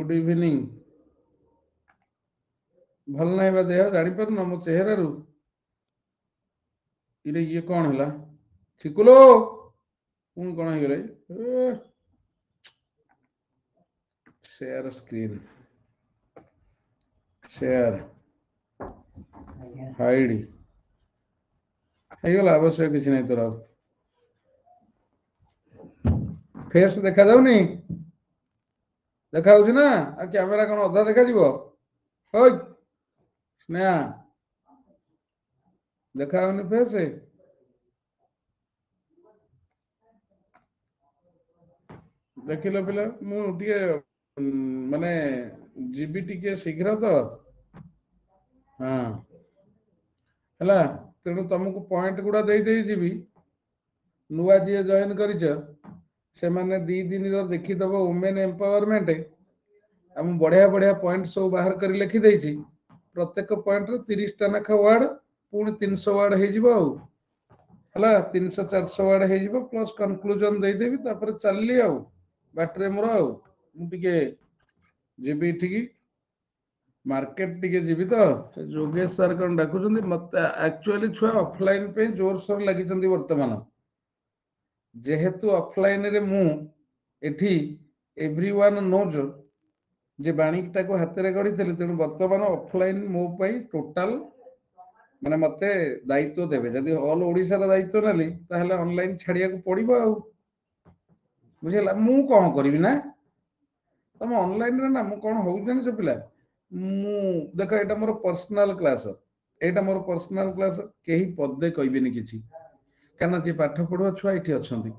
Good evening भल ना बा देह जानी पार मो चेहरा रू इरे ये कौन है छिकुलो पुणी कौन हो गले शेयर स्क्रीन शेयर हाइड ହେଇଗଲା ଆବଶ୍ୟକ କିଛି ନାହିଁ ତୋର ଫେସ୍ ଦେଖା ଯାଉନି ଦେଖା ଯାଉଛି ନା ଆଉ କ୍ୟାମେରା କଣ ଅଧା ଦେଖାଯିବ ହଇ ସ୍ନେହା ଦେଖା ଯାଉନି ଫେସ୍ ଦେଖିଲ ପିଲା ମୁଁ ଟିକେ ମାନେ ଯିବି ଟିକେ ଶୀଘ୍ର ତ ହଁ ହେଲା ତେଣୁ ତମକୁ ପଏଣ୍ଟ ଗୁଡା ଦେଇଯିବି ନୂଆ ଯିଏ ଜଏନ୍ କରିଛ ସେମାନେ 2 ଦିନର ଦେଖିଦବ ଓମେନ୍ ଏମ୍ପାୱରमेंट ଆଉ ମୁଁ ବଢିଆ ବଢିଆ ପଏଣ୍ଟ ସବୁ ବାହାର କରି ଲେଖି ଦେଇଛି ପ୍ରତ୍ୟେକ ପଏଣ୍ଟରେ 30ଟା ଲେଖା ୱାର୍ଡ ପୁଣି 300 ୱାର୍ଡ ହେଇଯିବ ଆଉ ହେଲା 300 400 ୱାର୍ଡ ହେଇଯିବ ପ୍ଲସ୍ କନକ୍ଲୁଜନ ଦେଇଦେବି ତାପରେ ଚାଲିଲି ଆଉ ବାଟରେ ମୋର ଆଉ ମୁଁ ଟିକେ ଯିବି ଏଠିକି मार्केट टिके जीवी तो जोगेश सर कौन डाकुଛନ୍ତି मत एक्चुअली छुआ ऑफलाइन पे जोर सोर लगी वर्तमान जेहेतु ऑफलाइन रे मु एठी एवरीवन नोज जे बाणिकटा को हाथ रे गड़ी थले तेणु वर्तमान ऑफलाइन मो पई टोटल माने मते दायित्व देबे जदी ऑल ओडिसा रा दायित्व नली ताहले ऑनलाइन छाड़िया को पड़िबो आ बुझला मु कोन करबी ना तम ऑनलाइन रे ना मु कोन होउ जने से पिला मु देख एटा मोर पर्सनल क्लास एटा मोर पर्सनल क्लास केही पदे कहबेनी किछि काना जे पाठ पढुवा छुआ इठी अछंती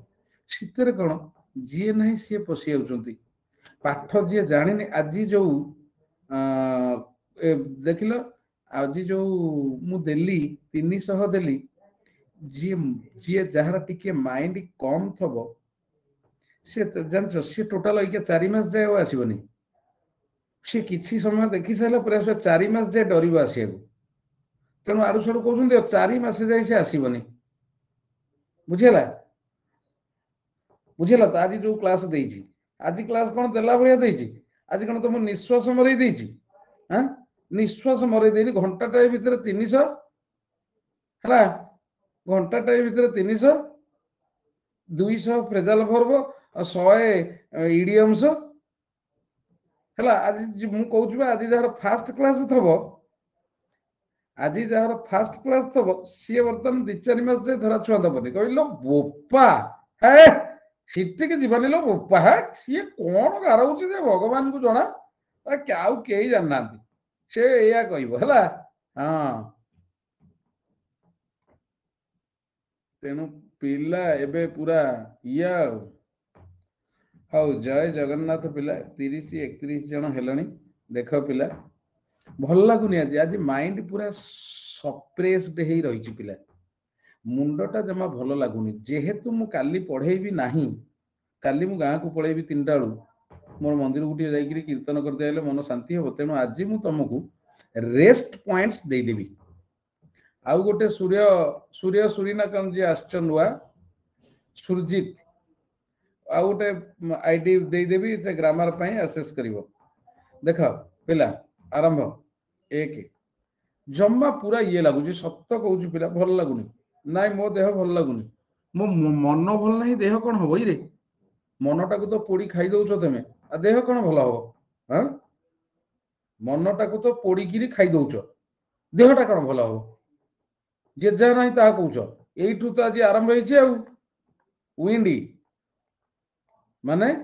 सितरे कोन जे नाही से पसी आउचंती पाठ जे जानिनी आजी जो देखिलो आजी जो मु देली 300 देली जे जे जहार टिके माइंड कम थबो से जानछ से टोटल इके 4 मास जाय आसीबनी से किसी समय देखि सारा पर 4 मास जाए डर आसिया तेणु आड़ू साड़ू कहते 4 मास जाए से आसबनी बुझेगा बुझेगा तो आज जो क्लास देजी आज क्लास कौन देला भाया देजी आज कौन तुम निश्वास मरई देजी हाँ निश्वास मरई देनी घंटाटाए भितर 300 है घंटाटाए भितर 300 200 फ्रेजाल वर्ब 100 इडियम्स है आज मु कहूँ आज जार फास्ट क्लास थब आज जार फास्ट क्लास थब सी बर्तमान 2-4 मास जाए धरा छुआ दबनी कहलो बोपा है सीटी के जीवानी लो बोपा है सी कौन गारौची जे भगवान को जना क्या कई जानना से या कहला हाँ तेणु पिला एबे पूरा इया हाउ जय जगन्नाथ पिला 30-31 जन हेलनी देख पिला भल लगुनि आज आज माइंड पूरा सप्रेस्ड हे रही पिला मुंडटा जमा भल लगुनि जेहेतु मु काली पढ़ेबी नाही काली मु गाँ को पळेबी 3टा बेलू मोर मंदिर गुटिए जाइकरी कीर्तन कर देले मन शांति हो तेणु आज मु तुमको रेस्ट पॉइंट्स दे देबी आउ गोटे सूर्य सूर्य सूरीनाकन जी आश्च नुआ सुरजीत आउ गोटे आईडी दे देबी से ग्रामर पई असेस करिवो देख पिला आरंभ 1 जम्मा पूरा ये लगुच सत्य कहूँ पिला भल लगुनि नाई मो देह भल लगुनि मो मन भल नहीं देह कौन हम रे मनटा को तो पोड़ी खाई दौच तुम आ देह कौन भल हम हाँ मनटा को तो पोड़ी खाई दौच देहटा कौन भल हम जे जहाँ ना ता कौच यू तो आज आरंभ विंडी माने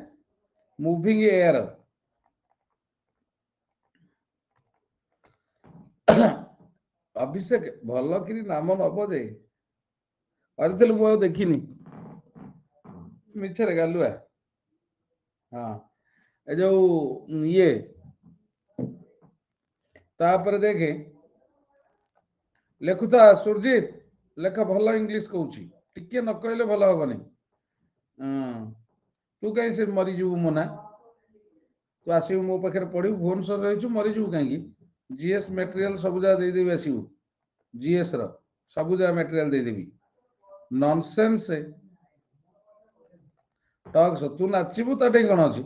मूविंग एयर अभिषेक भल कि नाम नब जे करथिल मु देखिनी मिछरे गालुआ हाँ ए जो ये तापर देखे लेखुता सुरजीत लेख भल इंग्लिश कहूँ टिके न कहले भल हेनी तू कहीं से मरीजु मोना तू आसबु मो पाखे पढ़ू भुवनेश्वर रही मरीजु कहीं जीएस मटेरियल सब जगह देदेवी आसबू जीएस रो सब जगह मटेरियल देदेवी नॉनसेंस टॉक्स तू नाचबू ता कौन अच्छी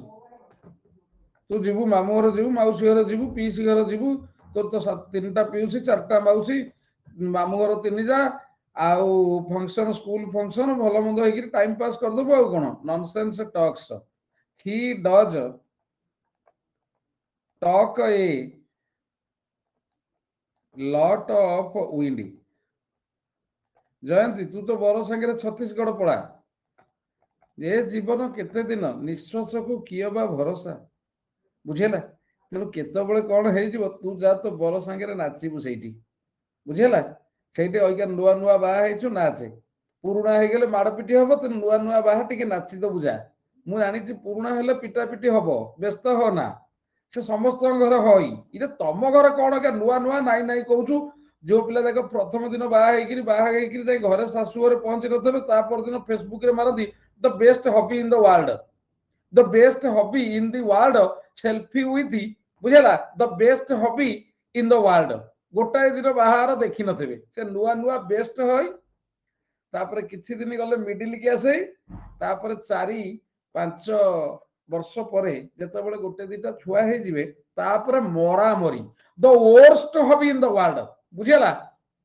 तू जीवु मामू घर जीवु मौसी घर जीवु पीसी घर जीवु तोर तो 3टा पीसी 4टा मौसी मामू घर 3 जा आउ फंक्शन स्कूल फंक्शन भल मंद होकर टाइम पास करदेबु आउ कौन nonsense talks he does talk a lot of windy जयंती तू तो बर संगे छत्तीसगढ़ पड़ा ये जीवन केते दिन निश्वास को किए बा भरोसा बुझेला तेणु केतबले कौन हो तू जा तो बर संगे नाचबू से बुझेला से नुआ नुआ बाहु नाचे पुराणा हो गले माड़ पिटी हम तेना नुआ नुआ बाहा टे नाची दबु जा मु जानी पुराणा हेले पिटा पिटी हम व्यस्त हो ना से समस्त घर हई इे तम घर कौन क्या नुआ नुआ नाई नाई कहूँ जो पिला देख प्रथम दिन बाहर घरे शाशु घर पहुंची नथे दिन फेसबुक रे मारती the best hobby in the world the best hobby in the world selfie with बुझेला the best hobby in the world गोटाए दिन बाहर देखी नथिबे से नुआ नुआ बेस्ट हई तापर किछि दिन गले मिडिल क्लास है तापर 4-5 वर्ष पर जेतेबेले गोटे दिटा छुआ हे जिवे तापर मरा मरी the worst hobby in the world बुझेला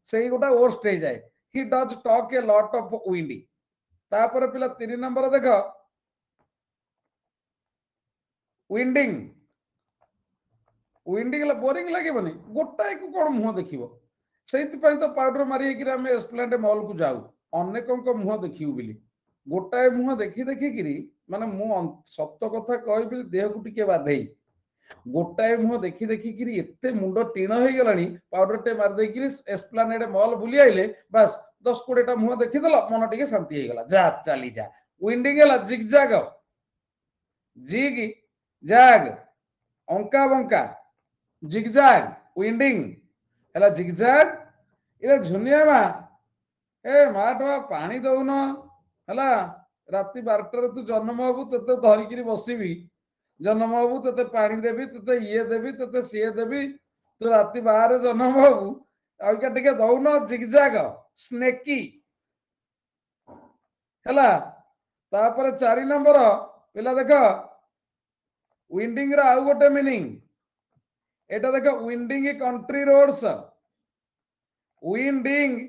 सेही गोटा वर्स्ट हे जाए ही does talk a lot of windy तापर पिला 3 नंबर देख विंडिंग विंडिंग बोरिंग लगे गोटाए को कौन मुह देखिबो सेइथिपाई तो पाउडर मारी कि आम एस्प्लेनेड मॉल को जाऊ अनेकों मुह देखिबू बोली गोटाए मुह देखी देखिकी माने मु सत कथा कहबी देह को टिके बाधेई गोटाए मुह देखी देखिकी एते मुंड टीण हो गलानी पाउडर टे मार देकी एस्प्लेनेड मॉल बुली आइले बस 10-20टा मुह देखीदेल मन टिके शांति हो गला जा चली जा विंडिंग है जिगजाग जिग जाग अंका बंका जिगजाग विंडिंग है जिगजाग इले झुनिया मा ए माटवा पानी दौन है राति 12टार तू जन्म हबू ते धरिकी बसबी जन्म हबू ते पानी देवी ते ये देवी ते सी देवी तू राति बाहर जन्म हबू आइका टिके दौन जिगजाग स्नेकी है तापर 4 नंबर पिला देख विंडिंग रा आउ गोटे मीनिंग एटा देख winding country roads winding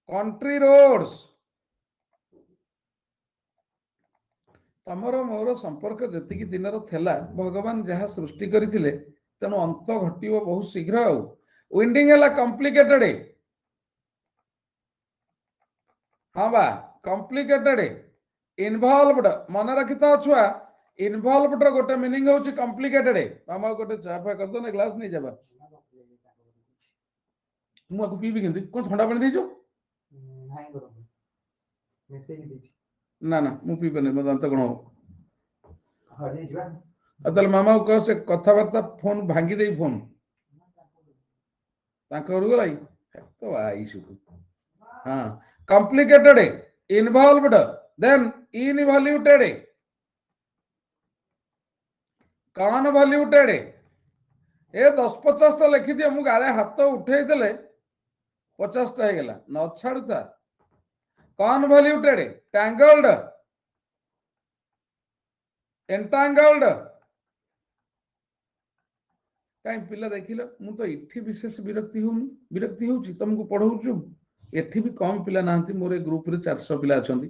country roads तमर मोर संपर्क जी दिन थेला भगवान जहाँ सृष्टि करथिले तेणु अंत घटिव बहुत शीघ्र आउ विंडिंग है कॉम्प्लिकेटेड हाँ बा कॉम्प्लिकेटेड इनवॉल्वड मन रखी था छुआ इनवॉल्वड गोटे मीनिंग होची कॉम्प्लिकेटेड मामा गोटे चाफा कर दो ना ग्लास नहीं जाबा मु आको पीबी केंती कोन ठंडा पानी देजो नाही गरम मेसेज देती ना ना मु पीबे नहीं दांत कोन हो हरे जीवा अतल मामा को से कथा वार्ता फोन भांगी देई फोन ताको रु गलाई तो आईसु हां कॉम्प्लिकेटेड इनवॉल्वड देन इनवॉल्यूटेड कॉन्वॉल्यूटेड ए 10-50टा लिखि दिए मु गारे हाथ उठे देले 50टा हो गला न छाड़ुता कॉन्वॉल्यूटेड टैंगल्ड एंटांगल्ड कहीं पिला देखिल मु तो इठी विशेष विरक्ति होउची तुमको पढ़ाऊछु एठी भी कम पिला नांती मोरे ग्रुप रे 400 पिला अछंती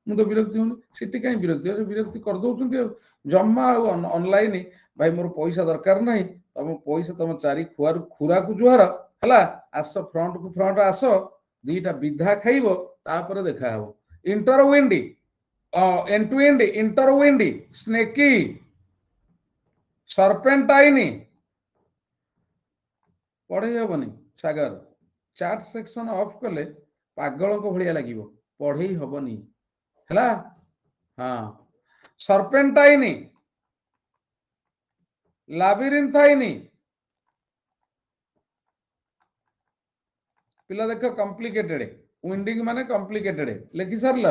मु तो विरक्ति होनी सिटी कहीं विरक्ति कर दउछंती जम्मा ऑनलाइन भाई मोर पैसा दरकार नहीं तुम पैसा तुम 4 खुआर खुरा को जुहार हला आस फ्रंट को फ्रंट आस 2टा विधा खाइबो तापर देखा हो इंटरविंडी एंटविंड इंटरविंडी स्नेकी सर्पेंटाइनी पढ़े हेबनी सागर चैट सेक्शन ऑफ कले पागल को भलिया लागिवो पढ़े हेबनी हला हां सर्पेंटाइनी लाबिरिंथाइनी पिला देख कॉम्प्लिकेटेड विंडिंग माने कॉम्प्लिकेटेड लिखि सरल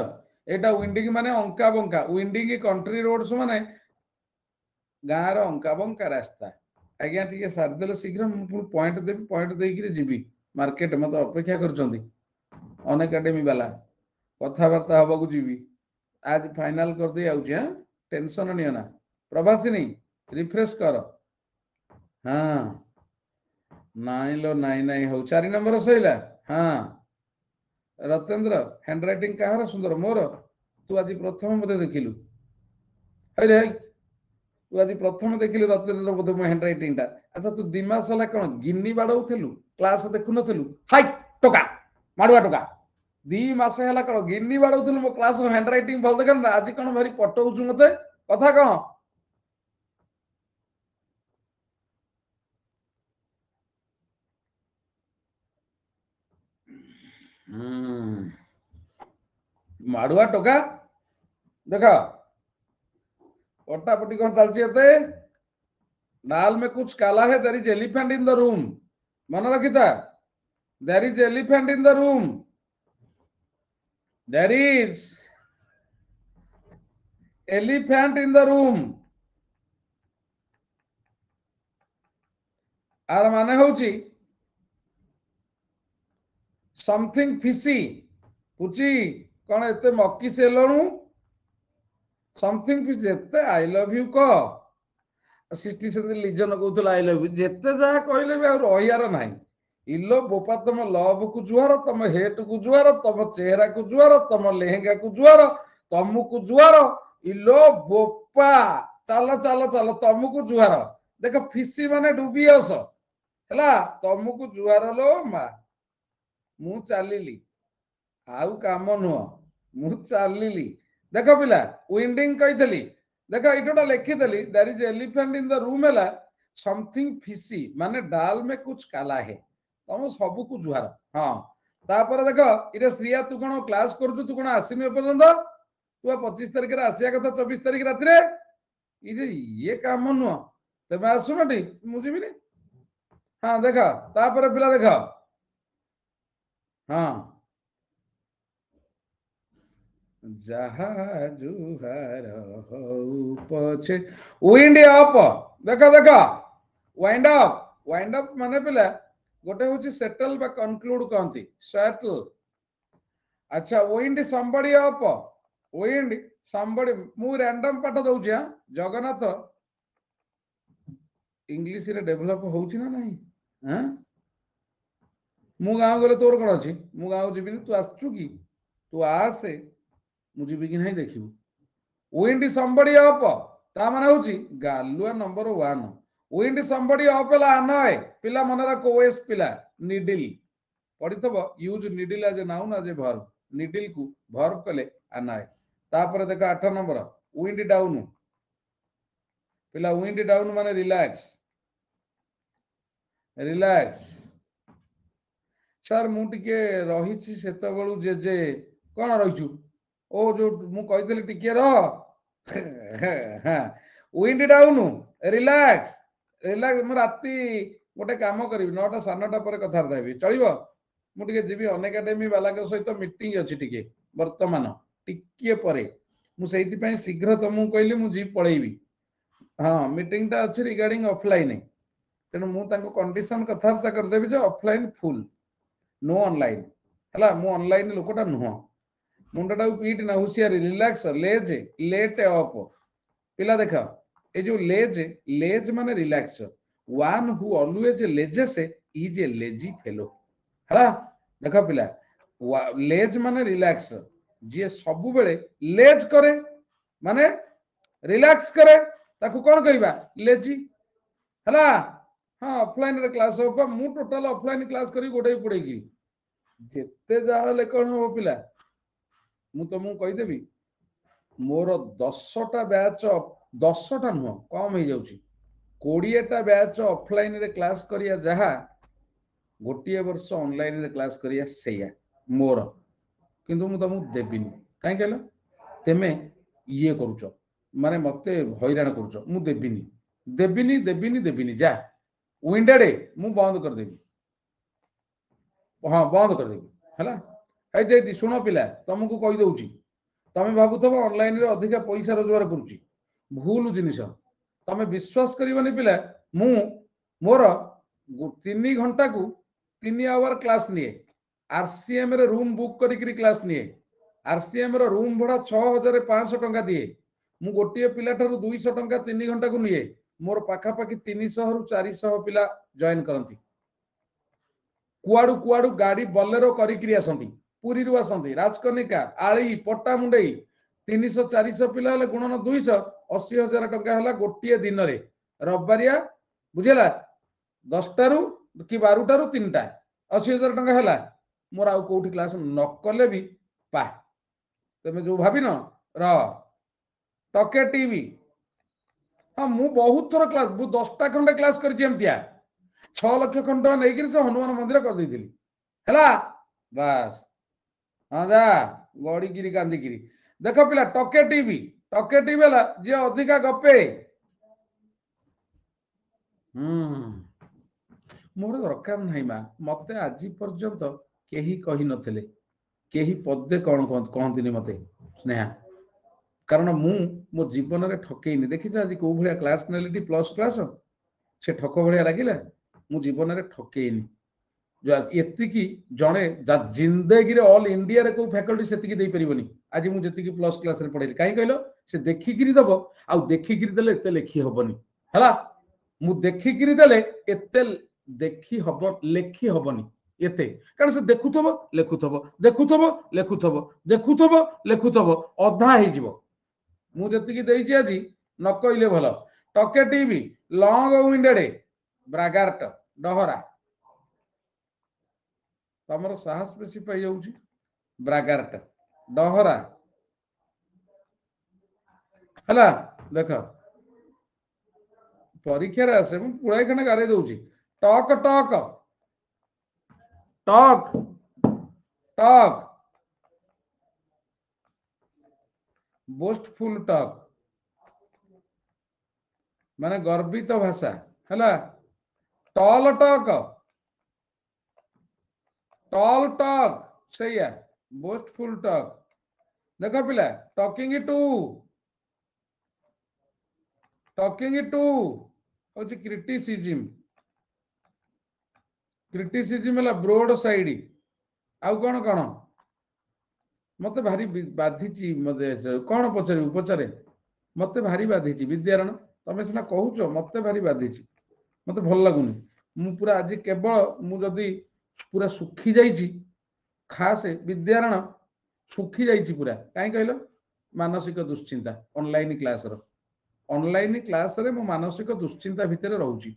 एटा विंडिंग माने अंका बंका विंडिंग कंट्री रोड्स माने गाँव अंका बंका रास्ता आज्ञा टी सारिदेले शीघ्र मुझे पॉइंट देवी पॉइंट देकर जीवी मार्केट मत अपेक्षा कर अनएकाडेमी वाला कथबार्ता हवा को जीवी आज फाइनल कर दे आउची हां टेंशन नियो ना प्रभासिनी रिफ्रेश कर हाँ नाई लो नाई नाई हो 4 नंबर सैला हाँ रतेन्द्र हैंड राइटिंग कहार सुंदर मोर तू आज प्रथम मते देखिलु अरे तू आज प्रथम देखिलु रतेन्द्र बोधे मो हैंड राइटिंग टा अच्छा तू दिमास हला कोन गिन्नी बाडौथिलु क्लास देखु नथिलु हाय टोका माडुआ टोका 2 मास हला कोन गिन्नी बाडौथिलु मो क्लास रो हैंड राइटिंग भल देखन ना आज कोन भारी पटौछु मते कथा कोन माडुआ टोका देखा पटापटी कौन चलती डाल में कुछ काला है there is elephant in the room मन रखिता there is elephant in the room there is elephant in the room आर माने होची समथिंग फिशी पुची कौन एते मक्की सेलणु समथिंग फिश जेते आई लव यू को सिटी से लिजन कहूला आई लव यू जेते जहा कहले भी रहियार नाही इलो बोपा तुम लव को जुआर तुम हेट को जुआर तुम चेहरा को जुआर तुम लेहेंगा को जुआर तुमको जुआर इलो बोपा चल चल चल तुमको जुआर देख फिसी माने डूबी आस है तुमको जुआर लो मा मु चलिली आउ काम नुह मु चलिली देख पिला विंडिंग कही देख इटा लिखिदेली there is elephant in the room है समथिंग फिशी माने डाल में कुछ काला है तुम सब को जुहार हाँ तापर देख इटे श्रिया तू कौन क्लास कर तू कौन आसनी पर्यंत तू 25 तारिख आसिया कथा 24 तारिख राति ये काम नुह तेज आसुन टी मुझे हाँ देख तापर पिला देख हाँ जहा जुहार हो पछे विंड अप देख देख वाइंड अप माने पिला गोटे हूँ सेटल बा कनक्लूड कहती सेटल अच्छा wind somebody up wind somebody मु रैंडम पाठ दउछि हां जगन्नाथ इंग्लिश रे डेवलप होउछि ना नहीं हां मु गाँव गले तोर कौन अच्छी मु गाँव जीविनी तू आसचु कि तू आसे मु जीवी कि नहीं देखिबु विंड समबडी अप ता माने होउछि गालुआ नंबर 1 विंड समबडी अप ला आनय पिला मन रख ओएस पिला निडिल पढितब use needle as a noun as a verb needle को वर्ब कले आनय तापर देख 8 नंबर विंड डाउन पिला विंड डाउन माने रिलैक्स रिलैक्स सर मु टिके रही सेत बेलू जे जे कौन रहीचु ओ जो मु कही टिके विंड डाउन रिलैक्स रिलैक्स मु राती गोटे काम करी 9टा 9:30 पर कथबार्ता हेबी चलिबो मु टिके जीवी अन एकाडेमी वाला के सहित मीटिंग अछि टिके वर्तमान टिके परे मु सेहिति पई शीघ्र तुमको कहली मु जी पळेबी हाँ मीटिंग टा अछि रिगार्डिंग ऑफलाइन तेणु मु तांको कंडीशन कथबार्ता कर देबी जे ऑफलाइन फुल नो ऑनलाइन हला मु ऑनलाइन लोकटा नुह मुंडटा पीट ना हुशियारी रिलैक्स लेज लेट अप पिला देख ए जो लेज माने relax one who always laissez is a lazy fellow हला देख पिला लेज माने रिलैक्स जे सब बेले लेज करे माने रिलैक्स करे ताकू कौन कहबा लेजी हला हाँ ऑफलाइन रे क्लास हो मु टोटल ऑफलाइन क्लास करी गोटे पड़ेगी जेते जाले कौन हो पिला मु तुमको कहीदेवी मोर 10टा बैच 10टा नुह कम हो जाउची 20टा बैच ऑफलाइन रे क्लास करिया जहा गोटे वर्ष ऑनलाइन रे क्लास करिया सेया मोर किंतु मु तुमको देबिनी काई कहला तेमे ये करूछ माने मते हैरान करूछ मु देबिनी देबिनी देबिनी देबिनी जा विंडेड मु बंद कर देबी हाँ बंद कर देबी हला ए शुण पिला तुमको कही दउची तमें भावुथब ऑनलाइन रे अधिका पैसा रोजगार करुची भूल जिनिस तमें विश्वास करबनी पिला मु मोर 3 घंटा को 3 आवर क्लास निए आरसीएम रे रूम बुक करी क्लास निए आरसीएम रो रूम भड़ा 6500 टंका दिए मु गोटे पिला ठारू 200 टंका 3 घंटा को निए मोर पाखापाखि 300 रु 400 पिला जॉइन करती कुआडू कुआडू गाड़ी बोलेरो करी आसती पुरी रु आसती राजकनिका आली पट्टामुंडई 300 400 पिला गुणन 200 80,000 टंका है गोटे दिन में रविवारिया बुझेगा 10टा रु कि 12टा रु 3टा 80,000 टंका है मोर आउ कौटी क्लास न कले भी पा तुम जो भाविन र टके टीवी हाँ मु बहुत थर क्लास मु 10टा खंडे क्लास करमतिया 6 लाख खंड नहीं से हनुमान मंदिर कर देथिली हैला बस हाँ जा गड़ीगिरी कांदिकी देख पिला टके टीवी है जी अधिका गपे मोर दरकार नहीं माँ मत आज पर्यंत केही कही नथिले केही पदे कौन कहती मत स्नेहा कारण मो जीवन में ठकईनी देखी आज कौ भाया क्लास नेली प्लस क्लास से ठक भाया लगे मु जीवन में ठकईनी एतिकी जड़े जिंदगी ऑल इंडिया रे को फैकल्टी सेतिकी दे परिबनी आज मु जतिकी प्लस क्लास रे पढ़ेली काई कहलो से देखिकिरी दब आ देखिकिरी देले एते लेखी हबनी हला मु देखिकिरी देले एते देखी हब लेखी हबनी एते कारण से देखुथबो लेखुथबो देखुथबो लेखुथबो देखुथबो लेखुथबो अधा हे जिवो मु जतिकी देइछि आज न कहले भलो टके टीवी लॉन्ग विंडेड ब्रागार्ट डहरा तमर साहस बेसी पाई जाऊँ ब्रागार्ट डहरा है देख परीक्षा आसे पुराई खाने गारे दूसरी टक टक टक टक बोस्टफुल टक माने गर्वित भाषा है टल टक टॉल टॉक सही है बोस्टफुल टॉक देखो पिला टॉकिंग टू होची क्रिटिसिज्म है ब्रोड साइड आउ कौन कौन मत भारी बाधी मत कौन पचार पचारे मत भारी बाधी विद्यारण तमें सीना कहूच मत भारी बाधी मत भल लगुनि मु पूरा आज केवल मुझे पूरा सुखी जाइए खास विद्यारण सुखी जाइए पूरा कहीं कहल मानसिक दुश्चिंता ऑनलाइन क्लास रे मो मानसिक दुश्चिंता भितर रोची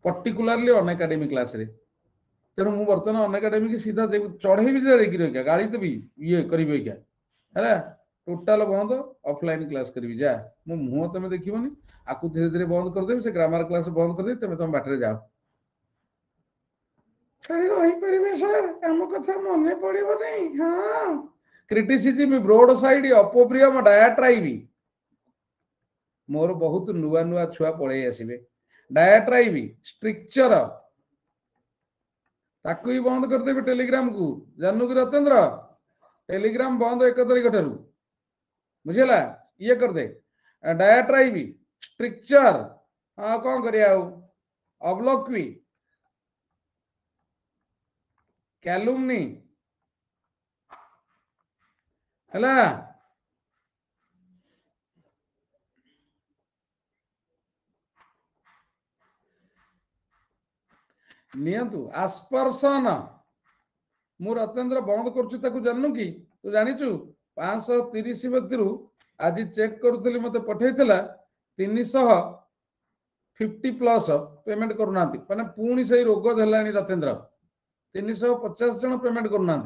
पर्टिकुलारली अन एकेडमी क्लास रे तेणु मु बर्तमान अन एकेडमी की सीधा चढ़े भी रखा गाड़ी देवी ये करी है टोटाल बंद ऑफलाइन क्लास करी जा मो मुह तुम देखनी आपको धीरे धीरे बंद करदेवी से ग्रामर क्लास बंद करदेवी तुम तुम बाटर जाओ क्रिटिसिज्म ब्रोड साइड अपप्रियम डायाट्राइब मोर बहुत नुआ नुआ छुआ पड़े आसबे डायाट्राइब स्ट्रिक्चर ताकू ही बंद करदेवी टेलीग्राम को जानू कि रतेन्द्र टेलीग्राम बंद 1 तारीख ठारू बुझेला ये करदे डायाट्राइब स्ट्रिक्चर हाँ कौन करिया अवलोक्वी कैलुमनी है नियंतु आस्पर्शन मु रतेन्द्र बंद करुँ जानू कि तू जानिचु 530 मध्य आज चेक करुली मत पठे 350 प्लस पेमेंट करूना माने पुणी से रोग धरला रतेन्द्र 350 जन पेमेंट करूना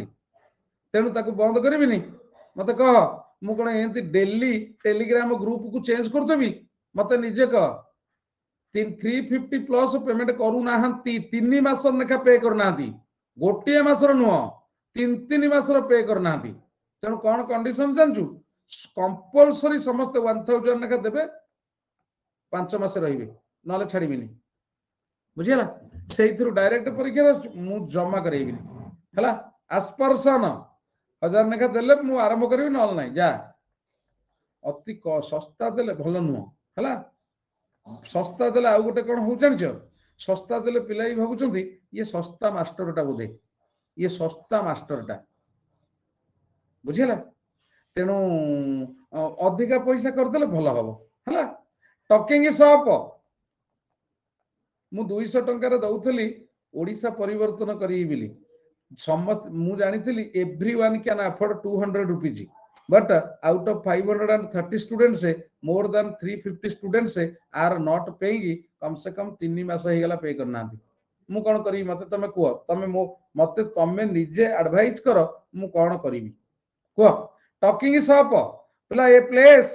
तेणु ताकू बंद करी मत कह मु कौन एमती डेली टेलीग्राम ग्रुप को चेंज करदेवी मत निजे कह 350 प्लस पेमेंट करूना 3 मास लेखा पे करना गोटे मासर नुह 3 मासर पे करना तेणु कौन कंडीशन जानचु कंपलसरी समस्त 1000 लेखा देवे 5 मास रही ना छाड़बी बुझीला से डायरेक्ट परीक्षा मु जमा करेबी है आस्पर्शन 1000 लेखा देले मु आरंभ करी ना ना जा अति सस्ता देले भल नुह है सस्ता देले आउ गोटे कौन हो जान सस्ता देले पिला ही भावुं ये सस्ता मास्टरटा बोधे ये सस्ता मास्टरटा बुझेगा तेणु अधिका पैसा करदे भल हम है टॉकिंग शॉप मु 200 टंकार दउथली ओडिसा परिवर्तन करी बिली समस्त मु जानिथली everyone can afford 200 rupees but out of 530 students more than 350 students are not paying कम से कम 3 मास हे गला पे करना मु कोन करी मते तमे कुह तमे मते तमे निजे एडवाइस करो मु कोन करिवि कुह टॉकिंग इज अप पला a place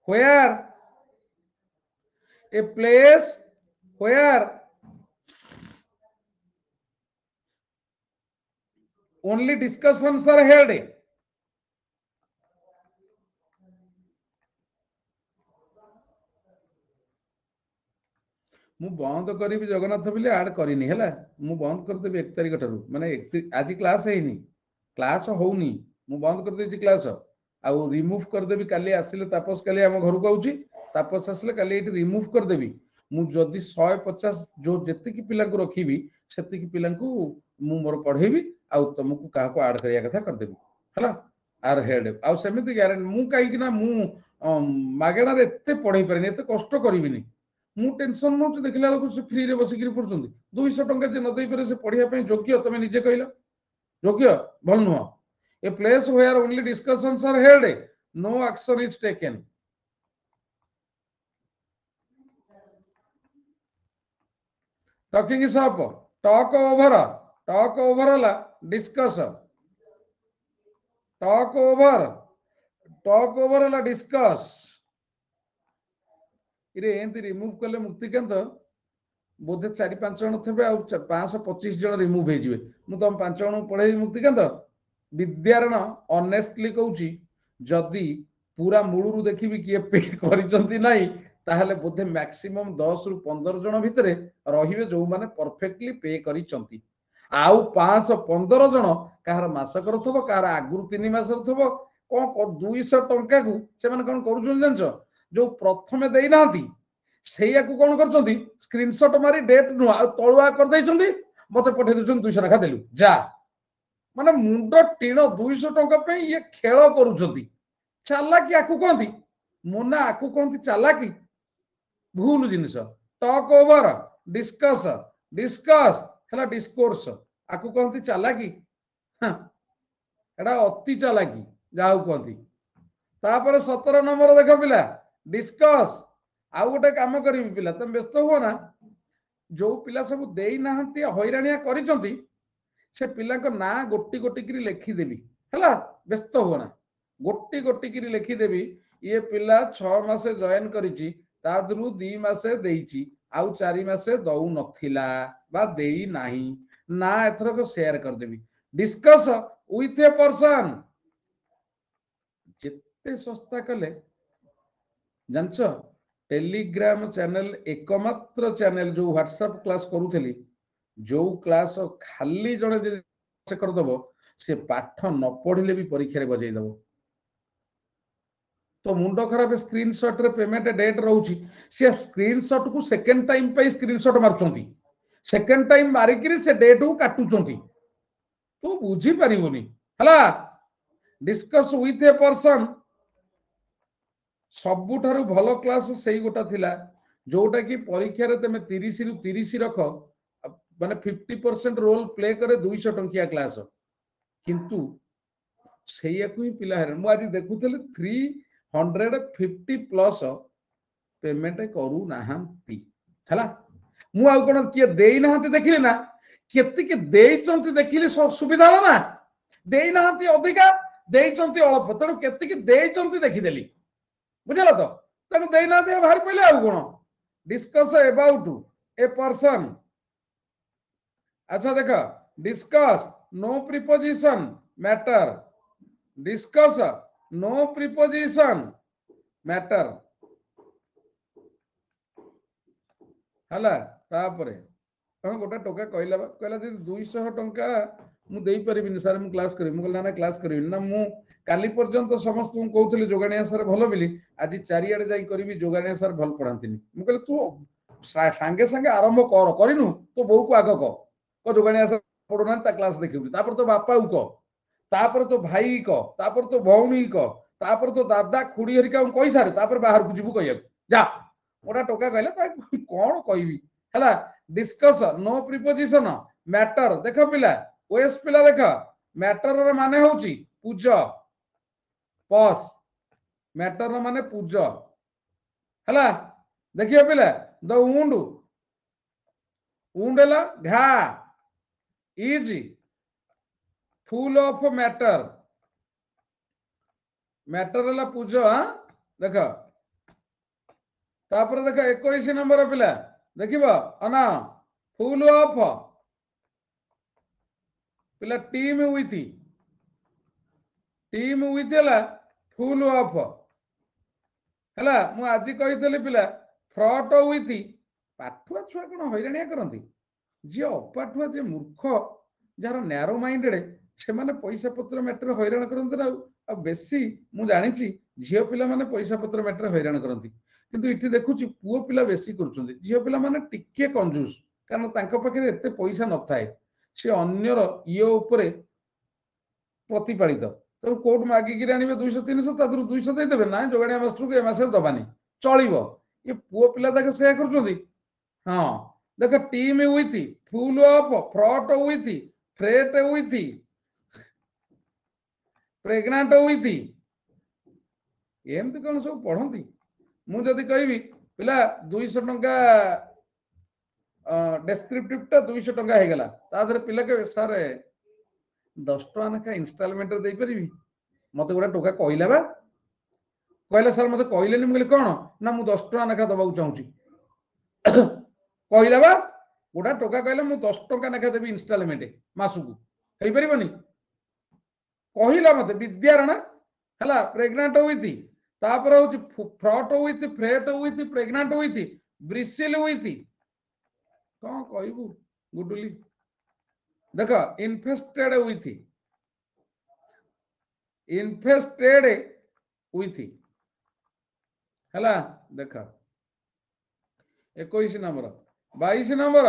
where a place where only discussions are held मु बंद करी जगन्नाथ बिले ऐड करनी है मु बंद कर देबी 1 तारिख ठारू माने आज क्लास हैनी क्लास होउनी मु बंद कर देची क्लास आ रिमूव कर देबी काली आसिले तापस काली हम घर को आउची तापस आसिले काली एटी रिमूव कर देबी मु जदी 150 जो जति की पिला को रखीबी सेति की पिला को मु मोर पढेबी आ तुमको का को ऐड करिया कथा कर देबी हला आर हेड आ सेमिति गारंटी मु काई कि ना मु मागेणा रे एते पढै परनी एते कष्ट करिबिनी मु टेंशन नो देखला लोक से फ्री रे बसी गिरी पढुचंदी 200 टंका जे न देई परे से पढिया पे योग्य तमे निजे कहला योग्य भल नुह a place where only discussions are held no action is taken talking is up talk over ला डिस्कस टॉक ओवर ला डिस्कस इरे एंती रिमूव कले मुक्तिकांत बोधे 4-5 जन थे आ 525 जन रिमूव हो मु तुम 5 जन पढ़े मुक्तिकांत विद्यारण ऑनेस्टली कहूची जदि पूरा मूलरू देखिबी किए पे करिसंती नाही ताहले बोधे मैक्सिमम 10 रु 15 जन भितरे रहिबे जो माने परफेक्टली पे करिसंती आउ 515 जन काहर मासकर थबो काहर आगुरु 3 मासर थबो कोन 200 टंका को से माने कोन करूछन जानछो जो प्रथमे देई नांती सेया को कोन करछंती स्क्रीनशॉट मारी डेट नु तळुआ कर दैछंती मते पठे दिछन 200 टका देलु जा माने मुंड टीण 200 टंका पे ये खेल करूछंती चालाकी आकु कोंती मुना आकु कोंती चालाकी भूल जिनिस टॉक ओवर डिस्कस हला डिस्कोर्स आकु कोंती चालाकी एडा अति चालाकी जाऊ कोंती तापर 17 नंबर देखो पिला डिस्कस आउ गोटे काम करी पिला तुम व्यस्त हुआ ना जो पिला सब देई नाहंती हैरानिया करिसंती से पिला को ना गोटी गोटी करी लिखी देबी हला व्यस्त हुआ ना गोटी गोटी करी लिखी देबी ये पिला 6 मासे जॉइन करिची तादरु 2 मासे देईची आउ 4 मासे दउ नथिला बा देई नाही ना एथर को शेयर कर देबी डिस्कस विथ ए पर्सन जिते सस्ता कले जानछ टेलीग्राम चैनल एकमात्र चैनल जो व्हाट्सएप क्लास करूथली जो क्लास खाली जने से कर दबो से पाठ न पढ़िले भी परीक्षा रे बजै दबो तो मुंडो खराब स्क्रीनशॉट रे पेमेंट डेट रहउची से स्क्रीनशॉट को सेकंड टाइम पे स्क्रीनशॉट मारछंती सेकंड टाइम मारी करी से डेट को काटुछंती तो बुझी परिबोनी हला डिस्कस विथ ए पर्सन सबुठारु भलो क्लास सही गोटा थिला जोटा कि परीक्षा रे तमे 30 रु 30 रख माने 50% रोल प्ले करे 200 टंकिया क्लास किंतु सेया को ही पिला है मु आज देखुथले 350 प्लस पेमेंट करू नाहंती हला मु आ कोन के देई नाहंती देखिले ना केति के देई चंती देखिले सुविधा ना देई नाहंती अधिका देई चंती अल्प तनो केति के देई चंती देखि देली बुझला तो तने देई ना दे बाहर पहिले आ कोन डिस्कस अबाउट ए पर्सन अच्छा देखा discuss no preposition matter discuss no preposition matter हला तापरे तम गोटा टोका कहला कहला जे 200 टंका मु देई परिबिनी सर मु क्लास करी मु कहला ना क्लास करी ना मु काली पर्यंत समस्त को कहउतली जोगानिया सर भलो बिली आज चारियाडे जाई करबी जोगानिया सर भल पढांतिनी मु कहले तू सांगे सांगे आरंभ कर करिनु तो बहु को आग को जोगानिया सर पढुना ता क्लास देखिबी तापर तो बापा को तापर तो भाई को तापर तो भौणी को तापर तो दादा खुड़ी हरिका कहि सारे तापर बाहर को जिबु कहिया जा गोटा टोका कहले कौन कहबी हला डिस्कस नो प्रिपोजिशन मैटर देख पिला ओएस पिला देख मैटर रे माने होची पूज पस मैटर रे माने पूज हला देखियो पिला द वुंड हला घा is full of matter matter हला पूज देख तापर देख 21 नंबर पिला देखिबो अना फुल ऑफ पिला टीम विथ हला फुल ऑफ हला मु आज कहितली पिला फ्रॉट विथ पाठुआ छुआ कोन हैरानिया करंती जे अपाठुआ जे मूर्ख जार नैरो माइंडेड से माने पैसा पत्र मैटर हैरान करंती ना आ बेसी मु जानिची झियो पिला माने पैसा पत्र मैटर हैरान करंती किंतु इठी देखुची पुओ पिला बेसी करछुंती झियो पिला माने टिके कंजूस कारण तांको पाखे एते पैसा न थाए से अन्यर इयो उपरे प्रतिपालित तो कोर्ट मागिकी आने 200 300 तादर 200 दे देबे ना जोगाड़िया मास्टर को ए मासे दबानी चलिबो ये पुओ पिला देख से करछुंती हां देख team with full of fraught with freight with pregnant with एमती कौन सब पढ़ती मुझे कहबी पिला 200 टंका डेस्क्रिप्टिव टा 200 टंका हो गला तादर पिला के सर 10 टका नाखा इनस्टॉलमेंट दे परिबी मते गोटा टोका कहला बा कहला सर मते कहलेनी मुझे कौन ना मु 10 टका नाखा दबाक चाहूची कहला बा गोटा टोका कहला मु 10 टका नाखा देबी इनस्टॉलमेंट मासुकू हेई परिबनी कहला मते विद्यारण हला प्रेग्नेंट विथ तापर होची fraught with freight with pregnant with bristle with कौन कहबू गुडुली देख इन्फेस्टेड विथ हला देख 21 नंबर 22 नंबर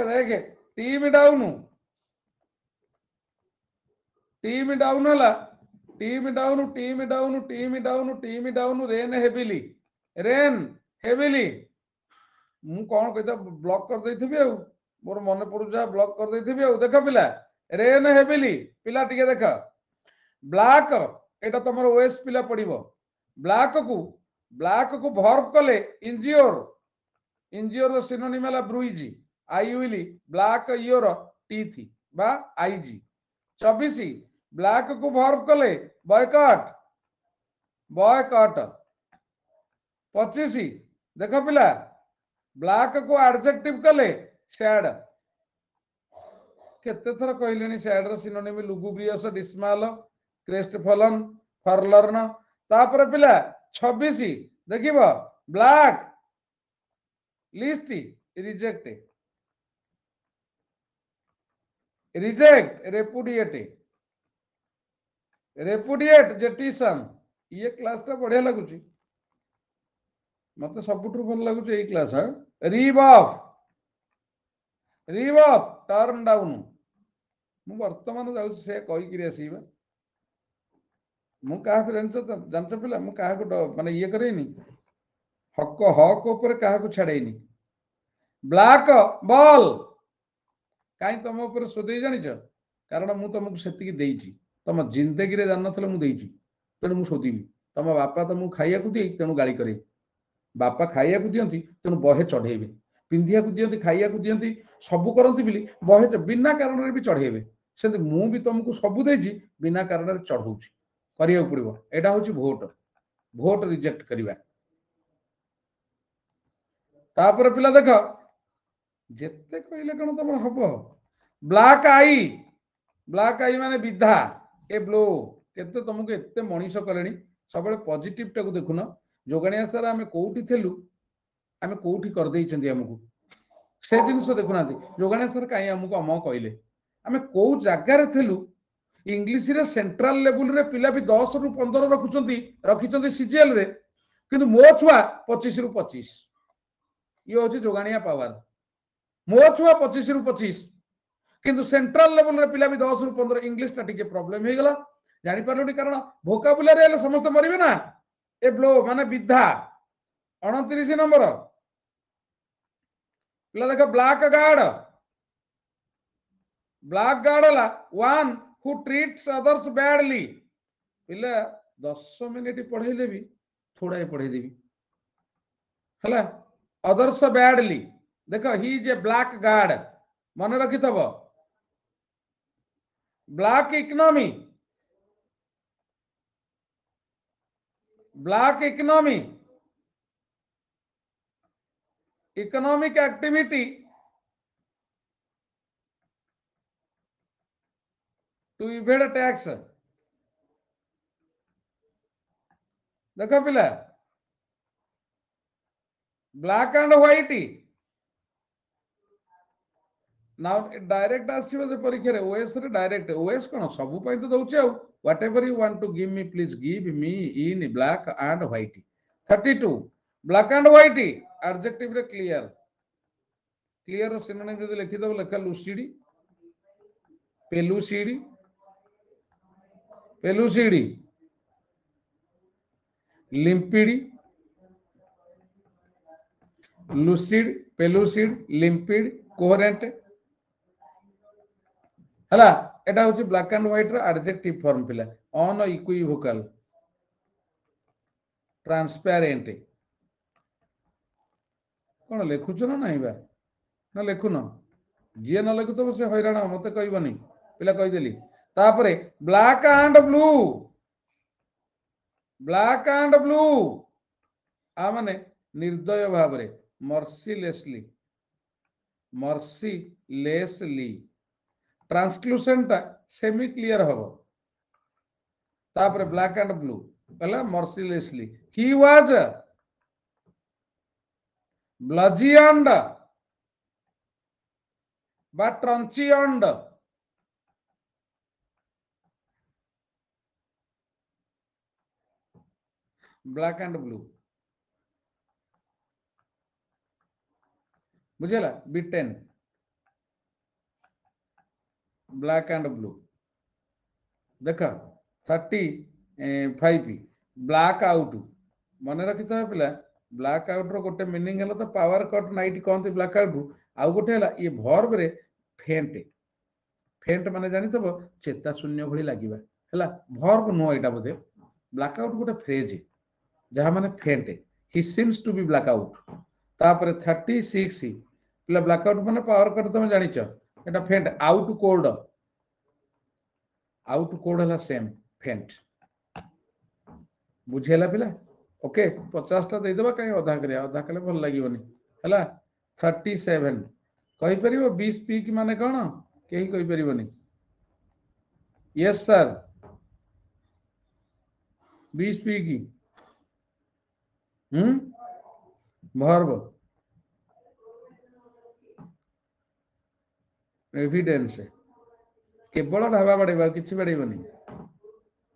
देख टीम डाउन हला टीम डाउन रेन हेविली मु कौन कहता ब्लॉक कर देथिबी आ मोर मन पड़ू जा ब्लॉक कर देथिबी आ देख पिला रेन हेविली पिला टिके देख ब्लैक एटा तमर ओएस पिला पड़िबो ब्लैक को वर्ब कले इंजियोर सिनोनिम हला bruise I will black your teeth बा आईजी 24 ब्लैक को वर्ब कले बॉयकॉट 25 देख पिला ब्लैक को एडजेक्टिव कले सैड केते थर कहलेनी सैड रो सिनोनिम लुगुब्रियस डिस्माल क्रेस्टफलन फॉरलर्न तापर पिला 26 देखिबो blacklist reject repudiate jettison ये क्लास टा बढ़िया लगुची मत सबुठु भल लगुची ए class reeve off turn down मु वर्तमान जाउ से कहि किरि आसीबा मु काहा को जानछ पिला मु काहा को माने ये करेनी हक ऊपर काहा को छाड़ेनी ब्लैक बॉल काई तुम ऊपर सोदे जानिछ कारण मु तुमको सेतिकी देइची तुम जिंदगी रे जान नथले मु देइची तेणु मु सोदीबी तुम बापा तुमको खाइया को देई तेणु गाली करे बापा खाइया को दियंती तेणु बहे चढ़ेबे पिंधिया को दियंती खाइया को दियंती सबु करंती बिली बहे बिना कारण रे भी चढ़ेबे सेंति मु भी तुमको सबु देइची बिना कारण रे चढ़ौची करिया पड़िबो एटा होची वोट रिजेक्ट करिबा तापर पिला देख जेते कहले कोन तम हबो ब्लैक आई माने विधा ए ब्लो केते तुमको एते मनीष करेनी सबले पॉजिटिव टा को देखुन जोगणिया सर आमे कोउठी थेलु आमे कोउठी कर देई चंदी हमकु से जिनिस देखुनांती जोगणिया सर काई हमकु अम कहले आमे को जागा रे थेलु इंग्लिश रे सेंट्रल लेवल रे पिला भी 10 रु 15 रखिचंती सीजीएल रे किंतु मो छुआ 25 रु 25 ये होची जोगणिया पावर मो छुआ 25 रु 25 किंतु सेंट्रल लेवल रे पिला भी 10 रु 15 इंग्लिश टा टिके प्रॉब्लम हे गला जानी पारलुनी कारण भोकाबुलारी हेले समस्त मरिबे ना ए ब्लो माने विद्या 29 नंबर पिला देख ब्लैक गार्ड हला one who treats others badly पिला 10 मिनिट पढ़ेले भी थोड़ा पढ़े देवी हला अदर्स बैडली देख he is a blackguard मन रखी थब black economic activity to evade tax देख पिला black and white now direct आसीबो जे परीक्षा रे ओएस रे डायरेक्ट ओएस कोन सब पई तो दउचे आ whatever you want to give me please give me in black and white 32 black and white adjective रे क्लियर सिनोनिम जदि लिखि दब लेखा लुसिडी पेलुसिडी लिम्पिडी लुसिड पेलुसिड लिम्पिड कोहेरेंट हला एटा होची ब्लैक एंड व्हाइट रो एडजेक्टिव फॉर्म पिला ऑन इक्विवोकल ट्रांसपेरेंट कोन लेखुछ ना नहीं बा ना लेखुन जी न लेखु तो से हैरान मते कहबनी पिला कहि देली तापरे ब्लैक एंड ब्लू आ माने निर्दय भाव रे मर्सीलेसली ट्रांसक्लूशन टा सेमी क्लियर हबो तापरे ब्लैक एंड ब्लू पहला मर्सीलेसली ही वाज ब्लजियंड बा ट्रंचियंड ब्लैक एंड ब्लू बुझेला B10 ब्लैक एंड ब्लू देख 35 ब्लैक आउट मन रखी था पिला ब्लैक आउट रो गोटे मीनिंग है तो पावर कट नाइट कहते ब्लैक आउट आउ गोटे है ये भर्ब रे फेंट माने जानी थबो चेता शून्य भली लागिबा हैला भर्ब नो एटा बोधे ब्लैक आउट गोटे फ्रेज जहा माने faint he seems to be black out तापर 36 पिला ब्लैक आउट माने पावर कट तुम जानि छ एटा फेंट आउट कोड हला सेम फेंट बुझेला पिला ओके 50 टा दे देबा कहीं अधा करिया अधा कले भल लागिवनी हला 37 कहि परिबो 20 पी की माने कोन केही कहि परिबोनी यस सर 20 पी की वर्ब एविडेंस केवल ढाबा बढ़ेबा किछि बढ़ेबनी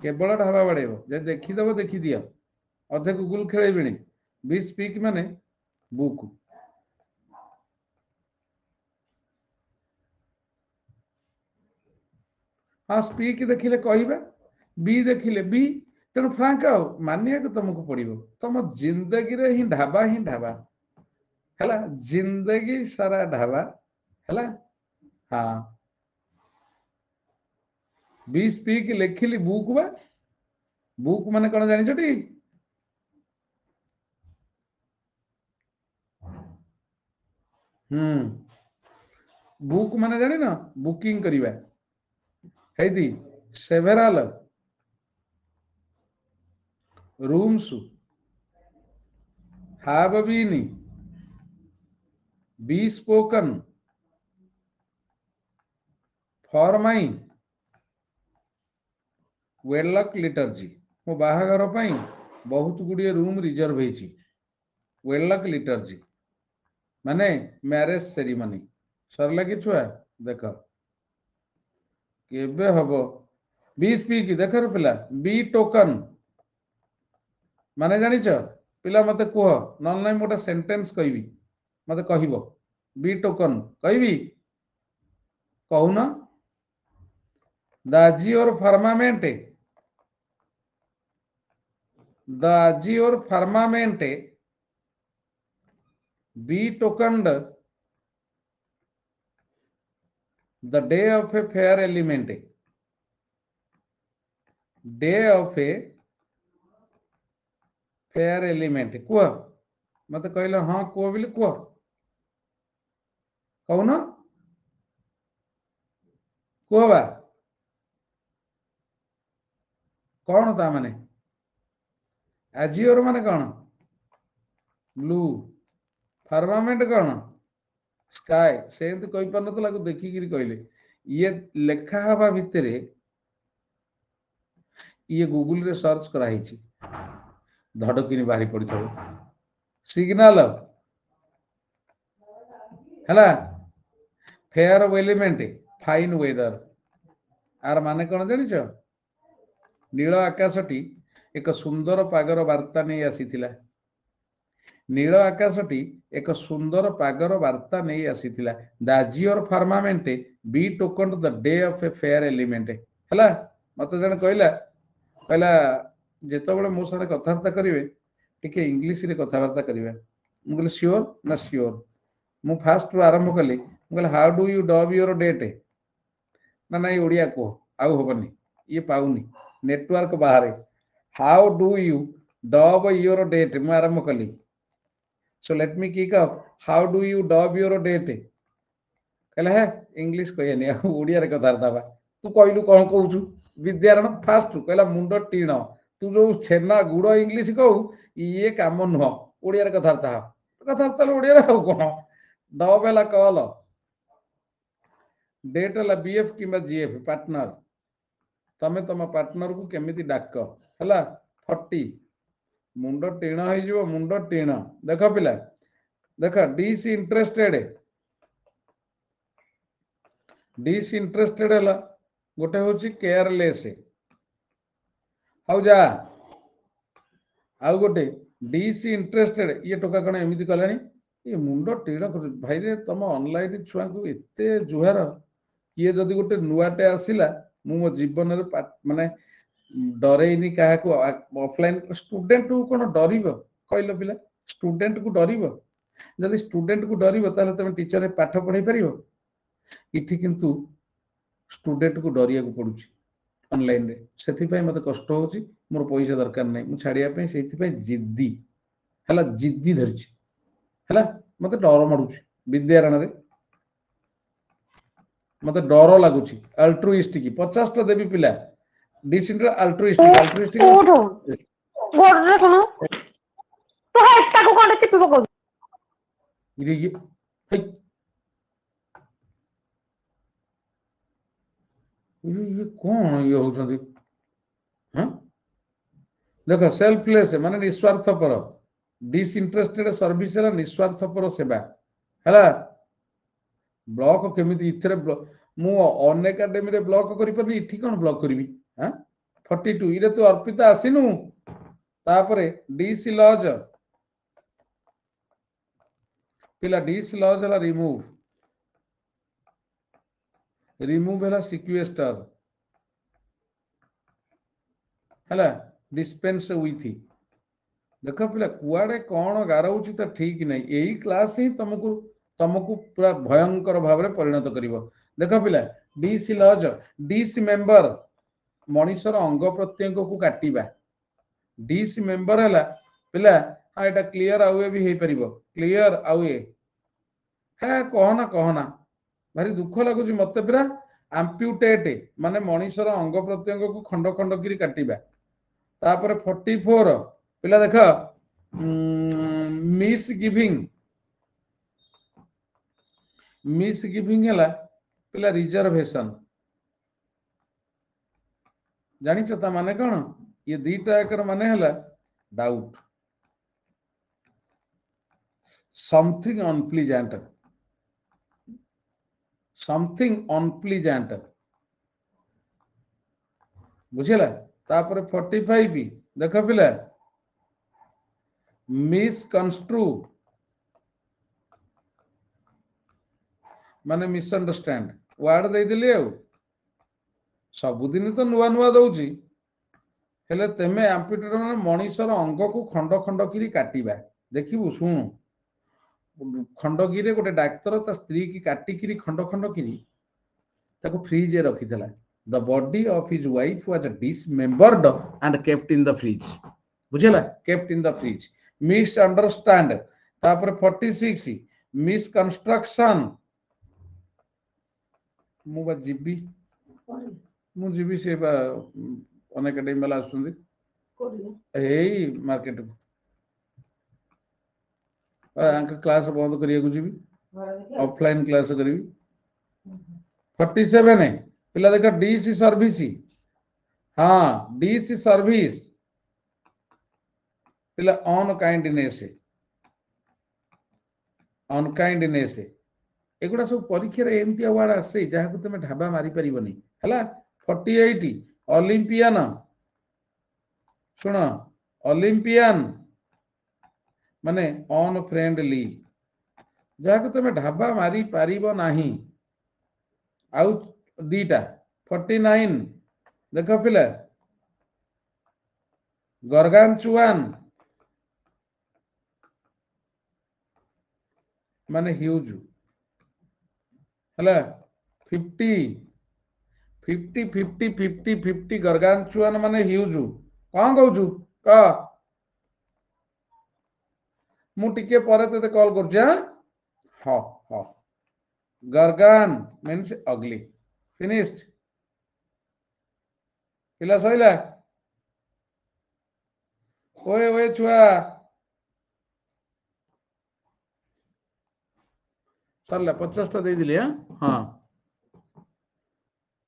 केवल ढाबा बढ़ेबो जे देखि दबो देखि दिया अधे गूगल खेलेबिनी 20 स्पीक माने बुक हाँ स्पीक देखिले कहबा बी देखिले बी तेणु फ्रांक मानिया को तुमको पड़ो तुम जिंदगी रे ही ढाबा है जिंदगी सारा ढाबा है हाँ 20 पी की लिखिली बुक बा बुक माने कौन जानी छोटी बुक माने जानी ना बुकिंग करिवा है the several rooms have been be spoken for my wedlock liturgy मो बाहागर पई बहुत गुड़िए रूम रिजर्व होईची wedlock liturgy माने मैरिज सेरेमनी सरला कि छुआ देख केबे हबो 20 पी की देख रे पिला बी टोकन माने जानि छ पिला मते कह न नै मोटा सेंटेंस कहबी मते कहिबो बी टोकन कहबी कहूना दाजी और firmament the azure firmament be tokened the day of a fair element. day of a fair element कुह मत कहले हाँ कुह बोली कुह कहून कुह बा कौन ता माने azure माने कौन ब्लू फर्मामेंट कौन स्काई सेमती कही पार नतला देखिकी कहले ये लेखा हवा भितर ये गूगल रे सर्च कराई धड़किनी बाहरी पड़ी थो सिग्नल है फेयर एलिमेंट फाइन वेदर आर माने कौन जानिछ नील आकाशटी एक सुंदर पागर वार्ता नहीं आसीथिला नील आकाशटी एक सुंदर पागर वार्ता नहीं आसीथिला the azure firmament be token the day of a fair element है मत जन कहला कहला जेतबेले मो सारे कथबार्ता करिवे टिके इंग्लिश रे कथबार्ता करिवे मु कहले श्योर ना श्योर मु फास्ट आरंभ कली मु कहले how do you dub your date ना नहीं ओडिया को आउ होबनी ये पाउनी नेटवर्क बाहर how do you dub your date मु आरंभ कली so let me kick up how do you dub your date कहले है इंग्लिश कहनी ओडिया रे कथबार्ता बा तू कहलु कौन कहूछु विद्यारण फास्ट कहला मुंड टीण तू जो छेना गुड़ इंग्लिश कहू ये काम नुह ओडिया रे कथबार्ता कथबार्ता ओडिया रे कौन डब है कल डेट है बीएफ कि जीएफ पार्टनर तमे तुम पार्टनर को केमिति डाक है 40 मुंड टीण हो मुंड टीण देख पिला देख डिसइंटरेस्टेड है गोटे हूँ केयरलेस आउ जा आउ गोटे डिसइंटरेस्टेड ये टोका कण एमती कला ये मुंड टीण भाई रे तुम ऑनलाइन छुआ को एते जुहार किए जदि गोटे नुआटे आसिला मु मो जीवन माने डरेनी क्या ऑफलाइन स्टूडेंट को कौन डर कहल पिला स्टूडेंट को डर जदि स्टूडेंट को डर तुम टीचर पाठ पढ़ाई पार इठी किंतु स्टूडेंट को डरिया को पड़ुची ऑनलाइन रे से मत कष्ट हो मोर पैसा दरकार नहीं मुझे छाड़िया से जिद्दी है जिद्दी धरी है मत डर मारूची विद्यारण रे मत डर लगुच अल्ट्रुइस्टिक 50टा देवी पिला डिसेंटर अल्ट्रुइस्टिक अल्ट्रुइस्टिक गोडरे कोन तो हेटा को कोन टिपि पको ये कौन ये होचंदी हां देखो सेल्फलेस माने निस्वार्थपर डिसइंटरेस्टेड सर्विस है निस्वार्थपर सेवा है ब्लॉक केमिति इथरे मु ऑन एकेडमी रे ब्लॉक करि परनी इठी कोन ब्लॉक करबी हां 42 इरे तो अर्पिता आसिनु तापरे डीसी लॉज पिला डीसी लॉज हला रिमूव हला सिक्वेस्टर हला डिस्पेंस विथ देख पिला कुआडे कौन गारउची तो ठीक नहीं यही क्लास ही तुमको पूरा भयंकर भाव में परिणत करिवो देख पिला डीसी लॉज डीसी मेंबर मनीषर अंग प्रत्यंग को काटिबा डीसी मेंबर है पिला हाँ यहाँ क्लीयर आउ भी हो पार क्लीयर आउ है कहना भारी दुख लगुच मत पूरा आम्प्यूटेट माने मनीषर अंग प्रत्यंग को खंड खंड करी काटिबा तापर 44 पिला देख मिस गिविंग है पिला रिजर्वेशन जानी ता माने कौन ये दीटा एकर माने है डाउट समथिंग अनप्लीजेंट बुझेला तापर 45 देख पिला मिसकंस्ट्रू माने मिसअंडरस्टैंड वार्ड दे दिली सबुदिन तो नुआ नुआ दौची हेले तेमे आम्पुटेट माने मनीषर अंग को खंड खंड किरी काटिबा देखिबु सुनु खंडगिरी गोटे डाक्तर ता स्त्री की काटिकी खंड खंड किरी ताको फ्रिज रखिଥିଲା the body of his wife was dismembered and kept in the fridge बुझला kept in the fridge misunderstand तापर 46 मिसकंस्ट्रक्शन मु बा जीबी मु जीबी से बा अनेक टाइम वाला आसुंदी एई मार्केट को क्लास बंद करिया जीवी ऑफलाइन क्लास करी 47 पिला देखा डीसी सर्विस हाँ डीसी सर्विस पिला अनकाइंडनेस एगुड़ा सब परीक्षा एमती अवार्ड आसे जहाँ को तुम ढाबा मारी पारिबनी हला 48 ओलंपियन सुन ओलंपियन माने अनफ्रेंडली जहाँ को तुम ढाबा मारी पारिबो नाही आउ दीटा 49 देख पिला गर्गानचुआन माने ह्यूज हला 50 50 50 50 50 गर्गानचुआन माने ह्यूज कौन कहू क मु टिके परे ते कॉल कर हाँ हाँ गर्गान मीन्स अगली फिनिश्ड पिला सइला ओए ओए छुआ सरला 50 दे दिली हाँ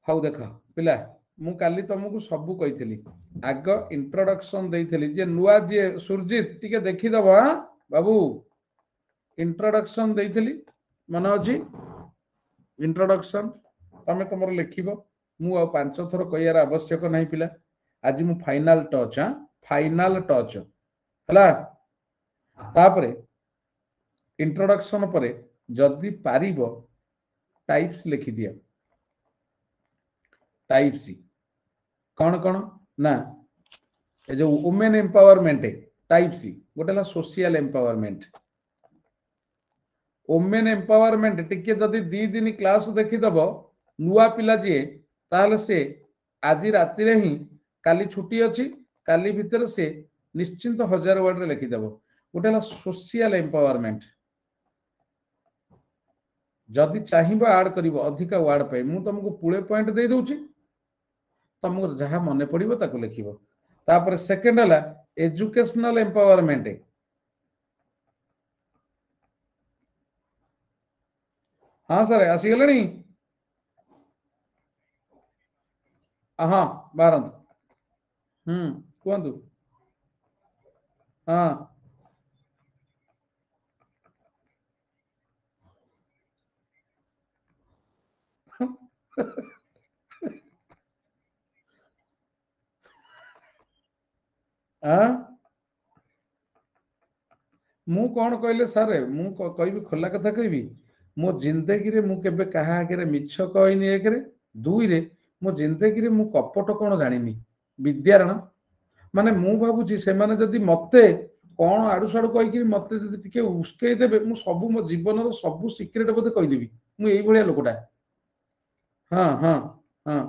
हाउ देख पिला मु काली तुमको सबू कही आग इंट्रोडक्शन देइथिली जे नुआ जे सुरजीत टिके देखिदब बाबू इंट्रोडक्शन देइथिली मन अछि इंट्रोडक्शन तमे तुमर लिखिब मु आ 5 थर कहियार आवश्यक नहीं पिला आज मु फाइनल टच फाइनल टच हला तापरे इंट्रोडक्शन परे जदि पारिबो टाइप्स लिखि दिया टाइप्स कौन कौन ना ए जो वुमेन एम्पावरमेंट टाइप्स गोटे सोशल एम्पावरमेंट वुमेन एम्पावरमेंट टिके जदि 2 दिन क्लास देखिदब नुआ पिला जी ताहले से आज राति रे ही काली छुट्टी अछि काली भीतर से निश्चिंत 1000 वर्ड रे लिखिदब गोटे सोशल एम्पावरमेंट जदि चाहिबो ऐड करिवो अधिका वर्ड पे मु तुमको पुळे पॉइंट दे दोची तुमको जहां मने पड़िबो ताको लिखिबो तापर सेकंड हला एजुकेशनल एम्पावरमेंट हाँ सर आसी गलणी हाँ बारंत कहतु हाँ हाँ मु कौन कहले सारे मु कहबी खोला कथा कहबी मो जिंदगी रे मु केबे कहा आगे मिछ कहनी एक रे दुई रे मो जिंदगी रे मु कपट कौन जानिनी विद्यारण माने मु भाबुची से माने जदि मते कौन आडू साडू कहि मते जदि टिके उस्केई देबे मु सब मो जीवन रो सब सीक्रेट बोधे कहि देबी मु एई भलिया लोकटा हाँ हाँ हाँ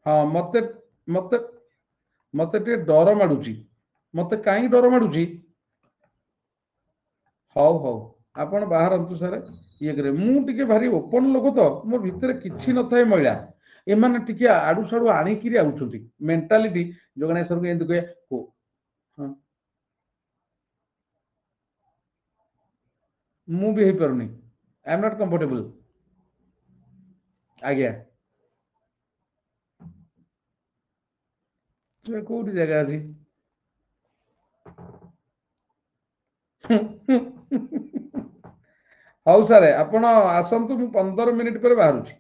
हाँ मते मते मते टे डर माडुची मते काई डर माडुची हौ हौ आपण बाहर अंतु सारे ये करे मु टिके भारी ओपन लोक तो मो भितर किछि न थाए महिला एमाने टिके आडू साडू आनी किरी आउछुंती मेंटालिटी जोगने सर को एंद कहे को हां मु भी हे परनी आई एम नॉट कंफर्टेबल आज्ञा तो कोठी जगह अछि हौ सारे आपण आसंतु मु 15 मिनिट पर बाहरुची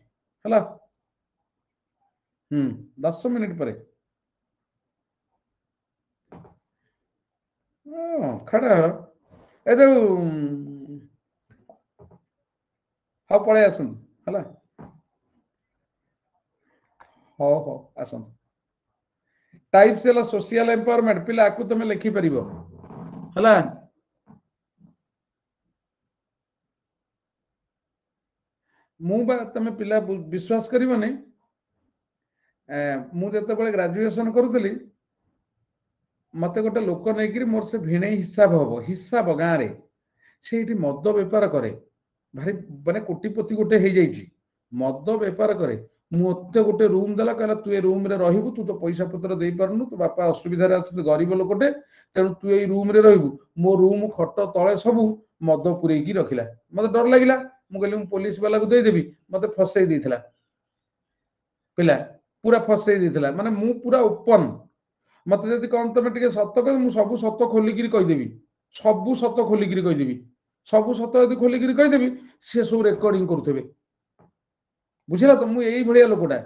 हला 10 मिनिट पर खड़ा हो ए जो हाँ पलि आसतु है हो हो आसंत टाइप्स है सोशल एम्पावरमेंट पिला आकु तुम लिखि परिबो हला मु बा तुम पिला विश्वास करिवने मु जते बळे ग्रेजुएशन करूतली मते गोटे लोक नहीं मोर से भिणे हिसाब गाँव रे से मद बेपार करे भारी माने कोटिपति गोटे हो जाइए मद बेपार करे मत गोटे रूम देला कहला तू ए रूम रे रहबू तू तो पैसा पत्र दे पारनु तो बापा असुविधा अच्छे गरीब लोकटे तेणु तू ए रूम रे रहबू मो रूम खट तले सबू मद पुरेकी रखिला मत डर लगिला मु कहली मु पुलिस वाला को देदेवी मत फसई देथिला पिला पूरा फसई देथिला माने मु पूरा ओपन मत जदि कौन तुम टे सत कह मुझे सब सत खोलिकी कहीदेवी सब सत खोलिकी कहीदेवी सब सत यदि खोलिकी कहीदेवी सी सब रेकर्डिंग करुवे बुझला तो मुझे भाया लोकटा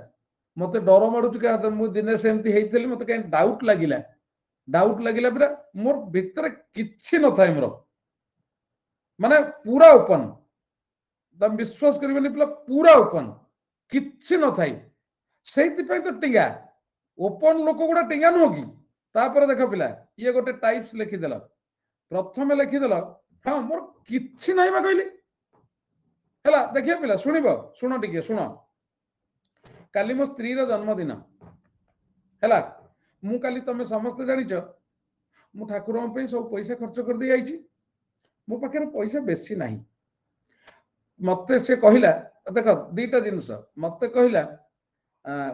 मत डर माड़ू मुझे दिने सेमती होती मत कहीं डाउट लगिला पूरा मोर भितर किछि न थाए मोर माने पूरा ओपन तुम विश्वास करिबनी पूरा ओपन किछि न थाए सेइतिपई तो टिंगा ओपन लोक गुड़ा टिंगा नुह कि तापर देख पिला ये गोटे टाइप्स लिखिदेल प्रथम लिखिदेल हाँ मोर किछि नहीं बा कहली है देखिए पिला शुणब शुण टे शुण काली मो स्त्री जन्मदिन है मु काली तुम समस्ते जानिच मु ठाकुर सब पैसा खर्च कर दी आई मो पाखे पैसा बेसी ना मत से कहला देख दीटा जिनस मत कहला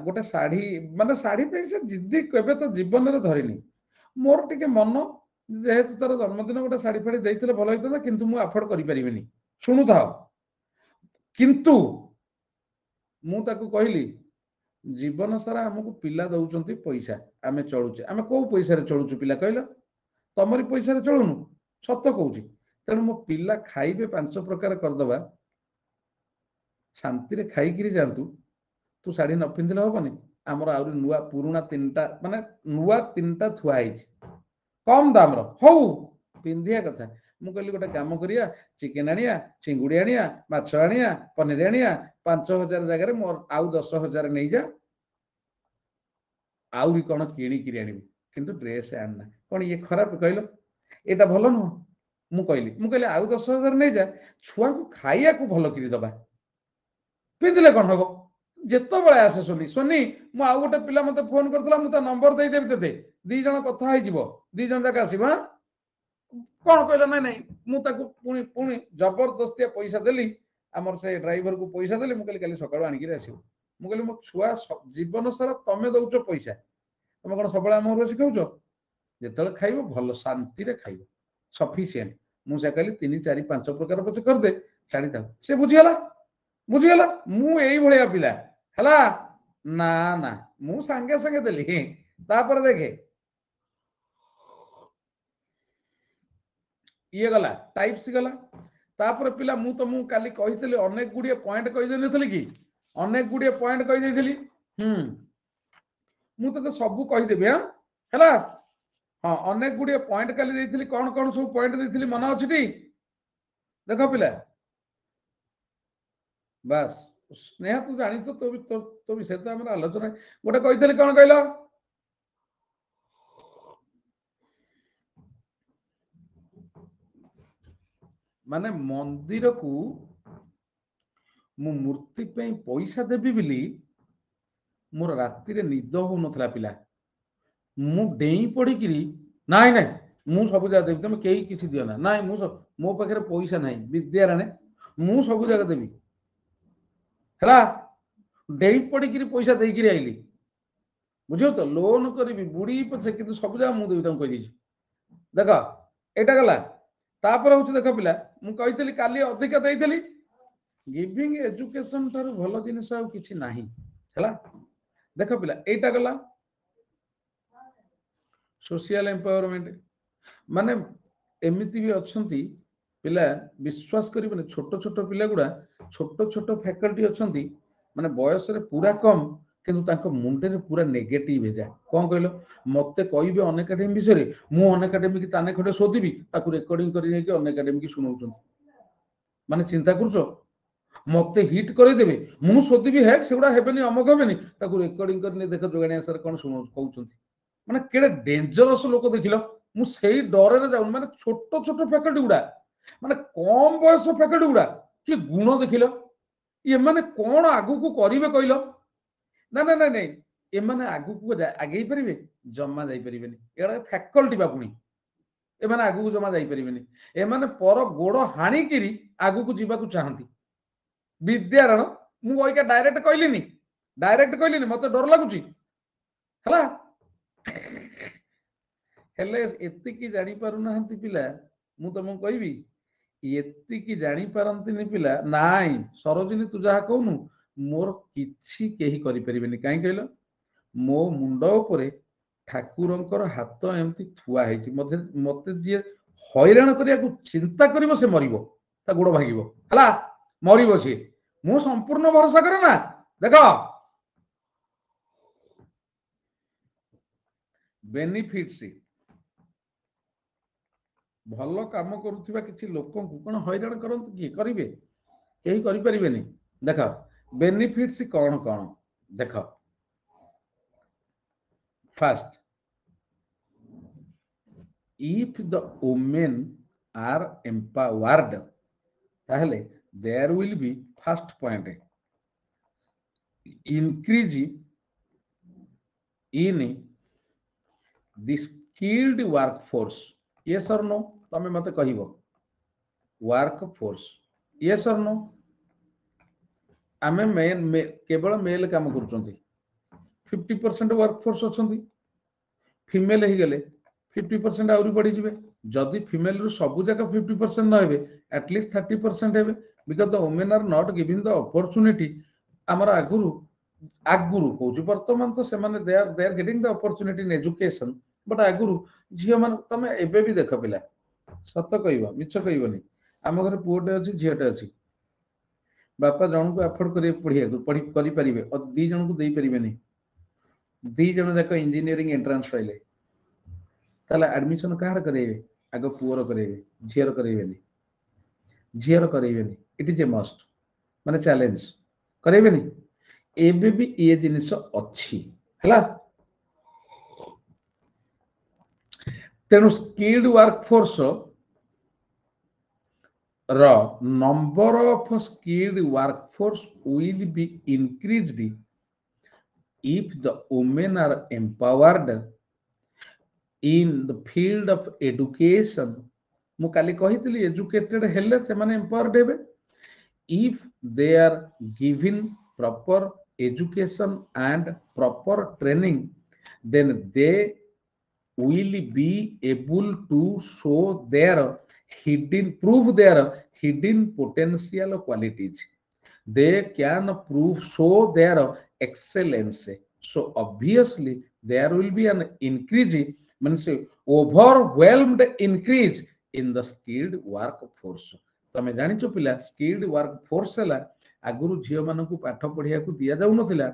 गोटे शाढ़ी माने शाढ़ी पे से जिद्दी केबे तो जीवन में धरिनी मोर टिके मन जेहेतु तार जन्मदिन गोटे शाढ़ी फाड़ी देइथिले भल होइतदा किंतु मु अफोर्ड करि परिबिनी सुनु था किंतु मु ताकू कहली जीवन सारा हमको पिला दउचंती पैसा आमे चलुचे आमे को पैसा रे चलुचु पिला कहला तमरी पैसा रे चलुनु सत कहूची तेणु मो पिला खाइबे 5 प्रकार करदबा शांति रे खाई किरी जानतु तू शाढ़ी न पिंधिले हेनी आमर आ नुआ पुराणा 3टा माने नुआ 3टा थुआ कम दाम हौ पिंधिया कथा मु कहली गोटे काम करिया चिकेन आनिया चिंगुड़ी आनिया माछ आनिया पनीर आनिया 5000 जगह मोर आउ 10,000 नहीं जा आउरी कौन किणिकी आनी किंतु ड्रेस आना कौन ये खराब कहल एटा भल नुह मु कहली आउ 10,000 नहीं जा छुआ को खाइया को भल करी दबा पिंधिले कौन हम जिते बड़े आसे सोनी सोनी मु आउ गोटे पिला मते फोन करतला मु ता नंबर दे देबी तते दी जण कथा होई जिवो दी जण जाक आसीबा कौन कहला नहीं नहीं मु ताको पुणी पुणी जबरदस्ती पैसा देली आमर से ड्राइवर को पैसा देली मु कहली काली सकाळ आनी के आसीबो मु कहली मो छुआ जीवन सारा तमे दउचो पैसा तमे कोन सबळे आम घर सिखाउचो जेतले खाइबो भल शांति रे खाइबो सफिशिएंट मु से कहली 3 4 5 प्रकार पछ कर दे छाड़ी था से बुझिगला मु एई भलिया पिला हला ना ना मु संगे संगे देली तापर देखे ये गला टाइप्स गला तापर पिला मु तो मु काली कहितली अनेक गुडिया पॉइंट कहि देनथली कि अनेक गुडिया पॉइंट कहि देथली मु तो सब कहि देबे हला हां अनेक गुडिया पॉइंट काली देथली कौन सब पॉइंट देथली मन अछि टी देखो पिला बस स्नेहा तू जानी तो विषय तो आम आलोचना गोटे कही कौन कहल माने मंदिर को मु मूर्ति पे पैसा देवी बोली मोर राति रे निद हो नथला पिला मु डेई पड़ी नाई नाई मु सब जगह देवी तुम कहीं किसी दियो ना नाई मो पाखे पैसा ना विद्या राणे मु सब जगह देवी है डेई पड़ी पैसा देकर आईली बुझ तो लोन करी बुढ़ी पछे कि सब जगह मुझे कही देख एटा गला तापर हूँ देख पिला मुझे काली अधिक देती गिविंग एजुकेशन ठार भल जिनस कि ना है देख पिला एटा गला सोशल एम्पावरमेंट माने एमती भी अच्छा पिला विश्वास करें छोट छोट पिला गुड़ा छोट छोट फैकल्टी अच्छा माने बयस रे पूरा कम किंतु मुंडे रे पूरा नेगेटिव भेजा कौन कहल मत कहे अन एकाडेमी विषय मु अन एकाडेमी की ताने खंडे शोधिबी ताकू रेकर्डिंग कर अन एकाडेमी की शुणाऊँ माने चिंता कर मते हिट करदेवे मु शोधिबी हे सेगुड़ा हेबेनी अमक हेबेनी ताकू रेकर्डिंग करने देख जोगाणी सर कौन कहउछंती माने केडे डेंजरस लोक देखिलो मु सेही डरे रे जाउ माने छोट छोट फैकल्टी गुडा माने कम बयस फैकल्टी गुडा कि गुण देखिलो ये माने कोन आगु को करिवे कहिलो ना ना ना नहीं ए माने आगु को आगे परिबे जम्मा जाई परिबेनी एडा फैकल्टी बापुनी ए माने आगु को जम्मा जाई परिबेनी ए माने पर गोड़ हाणी किरी आगु को जीवा को चाहंती विद्यारण मु ओइका डायरेक्ट कहलिनी मते डर लागुची हला हेले एतिकी जानी पारु नाहंती पिला मु तुमको कहबी एतिकी जानी पारंतीनी पिला नाई सरोजिनी तू जहा कहनु मोर किछि केही करि परिबेनी काई कहलो मो मुंड उपरे ठाकुरंकर हाथ एमती थुआ हेछि मते मते जे हैरान करिया को चिंता करिवो से मरिवो ता गोड़ भागिवो हला मरिवो से मु संपूर्ण भरोसा करे ना देखो बेनिफिट्स भल काम करुवा किसी लोक कौन हैरान करते किए करेंगे यही करें देख बेनिफिट्स कौन कौन देख fast if the women are empowered ताहले there will be first point increase in the skilled workforce yes or no तमे मते कहिबो वर्कफोर्स यस और नो आमे मेन केवल मेल काम करूछंती 50% वर्कफोर्स अछंती फीमेल ही गले 50% आउरी बढ़ी जिवे जदि फीमेल रु सब जगह 50% न हेबे एटलीस्ट 30% हेबे because the women are not giving the opportunity हमर आगुरु आगुरु कहूँ बर्तमान तो से they are getting the opportunity in education but आगुरु झील मान तुम एबे भी देख पिला सत कह मिछ कहबनी आम घर पुओटे अच्छी झीटे अच्छी बापा जन को एफोर्ड कर पढ़िया और दी जन को दे पारे दी जन जाक इंजीनियरिंग एंट्रांस पाइले ताला एडमिशन कहार करेबे आग पुअर करेबे झीर करेबेनी झीर करेबेनी इट इज ए मस्ट माने चैलेंज करेबेनी एबे भी ये जिनिस अच्छी हला तेणु स्किल्ड वर्कफोर्स रो number of skilled workforce will be increased if the women are empowered in the field of education मु काली कहितली एजुकेटेड हेले से माने empowered हेबे if they are given proper education and proper training then they will be able to show their prove their hidden potential qualities they can show their excellence so obviously there will be an increase means overwhelmed increase in the skilled workforce तमे जानि छो पिला skilled workforce हला आगुरु झियो मानकु पाठ पढ़िया को दिया जाउ नथिला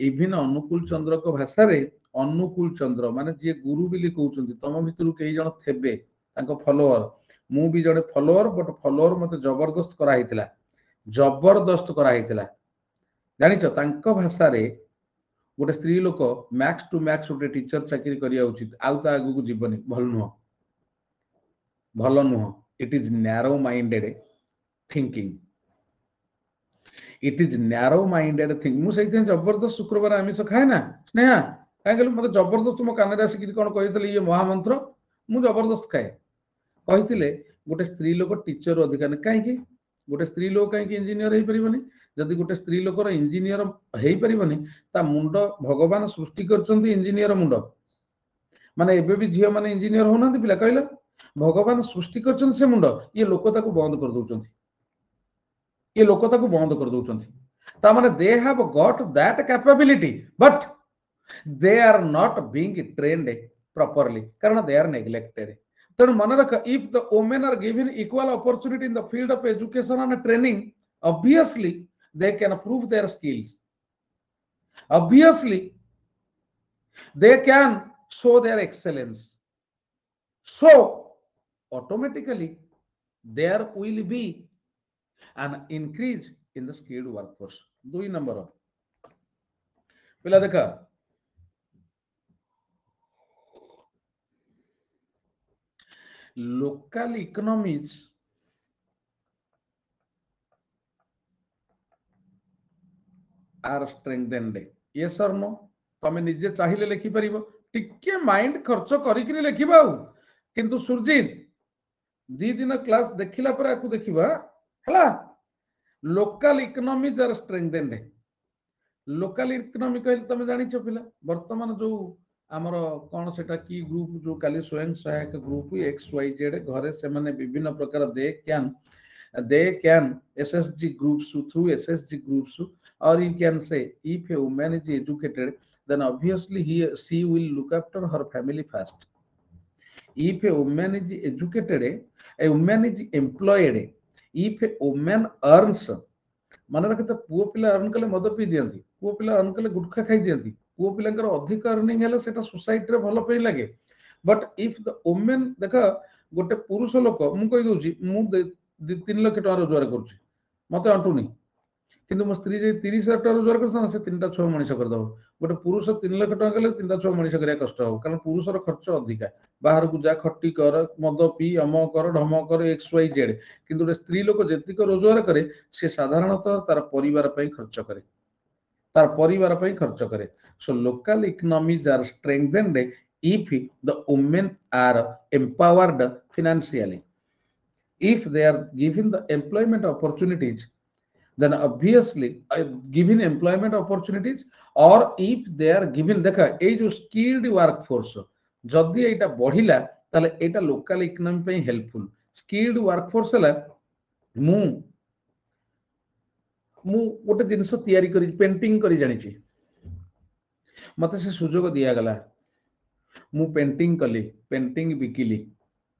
इभिन अनुकूल चंद्र को भाषा रे अनुकूल चंद्र माने जे गुरु बिली कहउचंती तम भितरु कई जण थेबे तांको फॉलोअर मु भी जणे फॉलोअर बट फॉलोअर मते जबरदस्त करा हितला जानि छो तांको भाषा रे गोटे स्त्री लोक मैक्स टू मैक्स गोटे टीचर चाकरी करिया उचित आउ ता आगु को जीवनी भल नुह it is narrow minded thinking it is narrow minded thinking मु सही जबरदस्त शुक्रवार आमिष खाए ना स्नेहा कहीं मत जबरदस्त मो कान आसिक कौन कही ये महामंत्र मु जबरदस्त खाए कही गोटे स्त्री लोक टीचर अधिकार कहीं गोटे स्त्री लोक कहीं इंजीनियर हो पारबनी जदि गोटे स्त्री लोकर इंजीनियर हो पारबनी ता मुंड भगवान सृष्टि कर इंजीनियर मुंड माने एबे भी झियो माने इंजीनियर होना पिला कहला भगवान सृष्टि कर से मुंड ये लोक ताको बंद कर दउचंती ये लोक ताको बंद कर दउचंती ता माने they have got that capability but they are not being trained properly कारण they are neglected तेणु मन रख if the women are given equal opportunity in the field of education and training obviously they can prove their skills obviously they can show their excellence so automatically there will be an increase in the skilled workforce. 2 number पिला देखा local economies are strengthened. Yes or no? तमें निजे चाहिए लिखि परिबो टिके mind खर्च करिकरी लिखिबा किंतु सुरजीत 2 दिन क्लास देखिला पर आकु देखिबा हला local economies are strengthened. Local economy कहले तमे जानिछ पिला वर्तमान जो आमर कौन सेटा की ग्रुप जो काली स्वयं सहायक ग्रुप XYZ घरे से माने विभिन्न प्रकार they can SSG groups through SSG groups, or you can say if a woman is educated, then obviously she will look after her family first. If a woman is educated, a woman is employed. If a woman earns, ମାନେ ରଖିତ ପୁଅ ପିଲା earn कले मद P दियंती पुओ पिला earn कले गुटखा खाई दियंती पुओ पिलांकर अधिक अर्निंग हेले सेटा सोसाइटी रे भलो पे लागे. बट इफ द वुमेन देखा गोटे पुरुष लोक मु कहि दोची मु 3 लाख टका रोजगार करूची मते अंटुनी किंतु मो स्त्री जे 30,000 टका रोजगार करता से 3टा 6 मनीष कर दो. गोटे पुरुष 3 लाख टका कले 3टा 6 मनीष करिया कष्ट हो कारण पुरुषर खर्च अधिका बाहर को जा खट्टी कर मद पी अम कर ढम कर XYZ किंतु गोटे स्त्री लोक जेतिक रोजगार करे से साधारणतः तार परिवार पई खर्च करे तार परिवार पई खर्च करे. So local economies are strengthened if the women are empowered financially, if they are given the employment opportunities, then obviously given employment opportunities, or if they are given देखा ए जो skilled workforce जदि एटा बढ़िला ताले एटा लोकल इकोनॉमी पे helpful. skilled workforce हला मु गोटे जिनस तैयारी करी पेंटिंग करी जानिछि मते से सुजोग दिया गला मु पेंटिंग कली painting बिकिली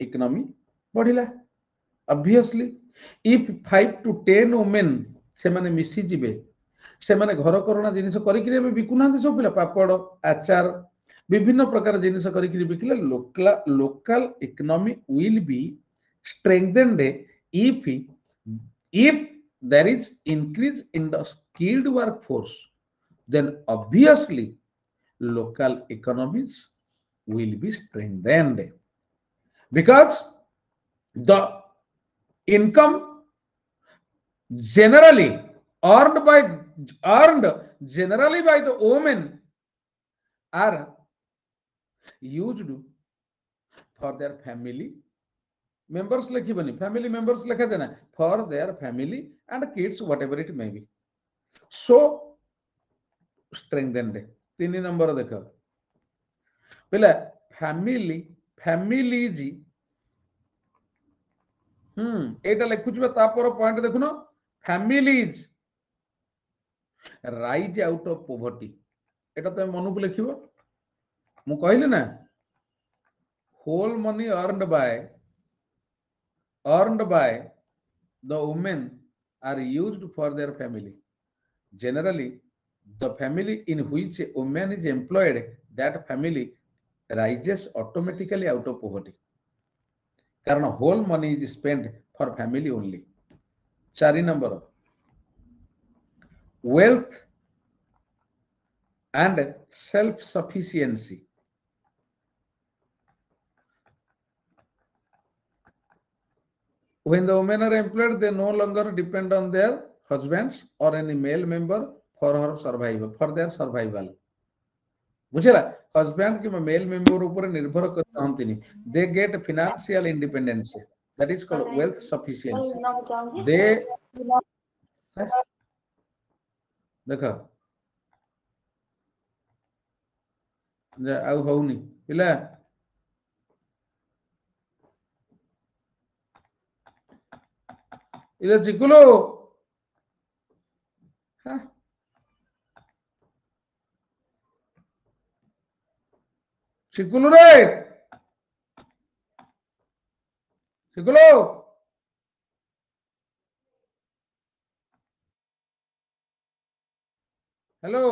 economy बढ़िला. obviously if 5 to 10 women से माने मिसी जिबे से माने घर करना जिनिस करी कि बिकुना सब पिला पापड़ आचार विभिन्न प्रकार जिनिस करी कि बिकिले local economy will be strengthened if there is increase in the skilled workforce, then obviously local economies will be strengthened because the income generally earned generally by the women are used for their family members लिखिबनी family members लिखा देना for their family and kids whatever it may be. so strengthened. 3 number देखो पहला family जी एटा लिखुछबा तापर point देखुनो families rise out of poverty. एटा तमे मनु को लिखिबो मु कहले ना whole money earned by the women are used for their family. Generally the family in which a woman is employed, that family rises automatically out of poverty कारण whole money is spent for family only. 4 number wealth and self sufficiency. When the women are employed, they no longer depend on their husbands or any male member for their survival. बुझला husband कि male member ऊपर निर्भर करते they get financial independence, that is called wealth sufficiency. they देखा आउ होउनी पिला इले चिकुलो चिकुलो रे चिकुलो हेलो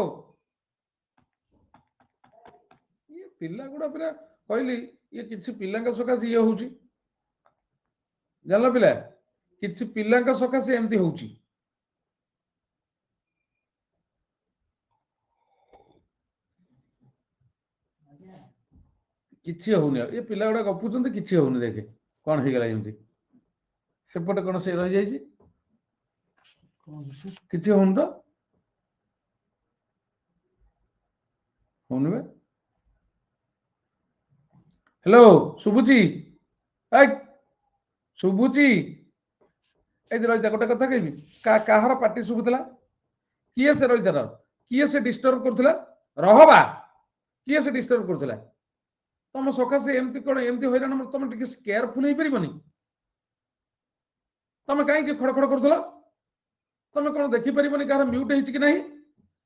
ये पिला गुडा पिला कहली ये किछि पिलांका सकाश ये होउची जानला पिला किछि पिलांका सकाश एमती होउची କିଛି ହଉନି ଏ ପିଲା ଗୁଡା ଗପୁଛନ୍ତି କିଛି ହଉନି ଦେଖେ କଣ ହେଇଗଲା ଏମିତି ସେପଟେ କଣ ସେ ରହିଯାଇଛି କିଛି ହଉନି ତ ହଉନି ବେ ହ୍ୟାଲୋ ଶୁଭୁଚି ଶୁଭୁଚି এই যে ରହିଥା ଗୋଟେ କଥା କହିବି କାହାର ପାଟି ଶୁଭୁଥିଲା କିଏ ସେ ରହିଥା କିଏ ସେ ଡିଷ୍ଟର୍ବ କରୁଥିଲା ରହବା କିଏ ସେ ଡିଷ୍ଟର୍ବ କରୁଥିଲା ତମ ସକାଶେ ଏମିତି କଣ ଏମିତି ହଇରାଣ ତମେ ଟିକେ କେୟାରଫୁଲ ହେଇପାରିବନି ତମେ କାହିଁକି ଖଡଖଡ କରୁଥିଲ ତମେ କଣ ଦେଖିପାରିବନି କାହାର ମ୍ୟୁଟ ହେଇଛି କି ନାହିଁ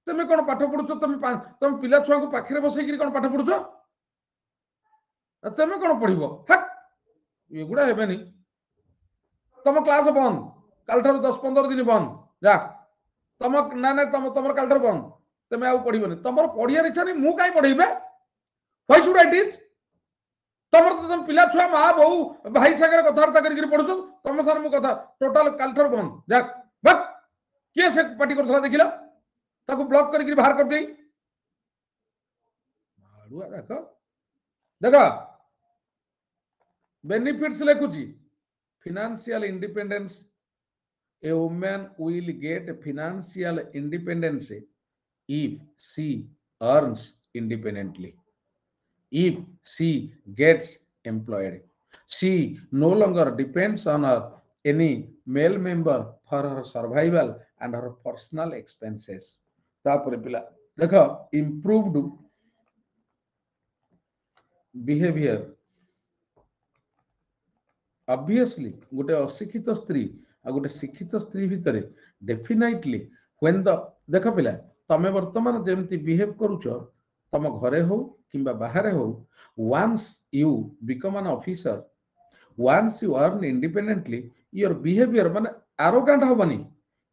ତମେ କଣ ପାଠ ପଢୁଛ ତମେ ପିଲା ଛୁଆଙ୍କୁ ପାଖରେ ବସେଇକି କଣ ପାଠ ପଢୁଛ ତମେ କଣ ପଢିବ ଏଗୁଡା ହେବେନି ତମ କ୍ଲାସ ବନ୍ଦ କାଲିଠାରୁ 10-15 ଦିନ ବନ୍ଦ ଯା ତମ ନା ନା ତମର କାଲିଠାରୁ ବନ୍ଦ ତମେ ଆଉ ପଢିବନି ତମର ପଢିବାର ଇଚ୍ଛା ନାହିଁ ମୁଁ କାହିଁ ପଢେଇବେ ହ୍ୱାଇ ସୁଡ୍ ଆଇ ଟିଚ୍ ତମର ତ ତମ ପିଲା ଛୁଆ ମା ବୋଉ ଭାଇ ସାଙ୍ଗରେ କଥାବାର୍ତ୍ତା କରିକି ପଢୁଛ ତମ ସାଙ୍ଗରେ ମୁଁ କଥା ଟୋଟାଲ କାଲିଠାରୁ ବନ୍ଦ ଯା ବସ୍ କିଏ ସେ ପାଟି କରୁଥିଲା ଦେଖିଲ ତାକୁ ବ୍ଲକ କରିକି ବାହାର କରିଦେଇ ଦେଖ ଦେଖ ବେନିଫିଟ୍ସ ଲେଖୁଛି financial independence a woman will get financial independence if she earns independently if she gets employed she no longer depends on her any male member for her survival and her personal expenses तापर पिला देखो improved behavior obviously गोटे अशिक्षित स्त्री आ गोटे शिक्षित स्त्री भितर डेफिनेटली व्हेन द देख पिला तमे वर्तमान जेमती बिहेव करूछ तम घरे हो किंबा बाहरे हो once you become an officer once you earn independently your behavior माने arrogant हबनी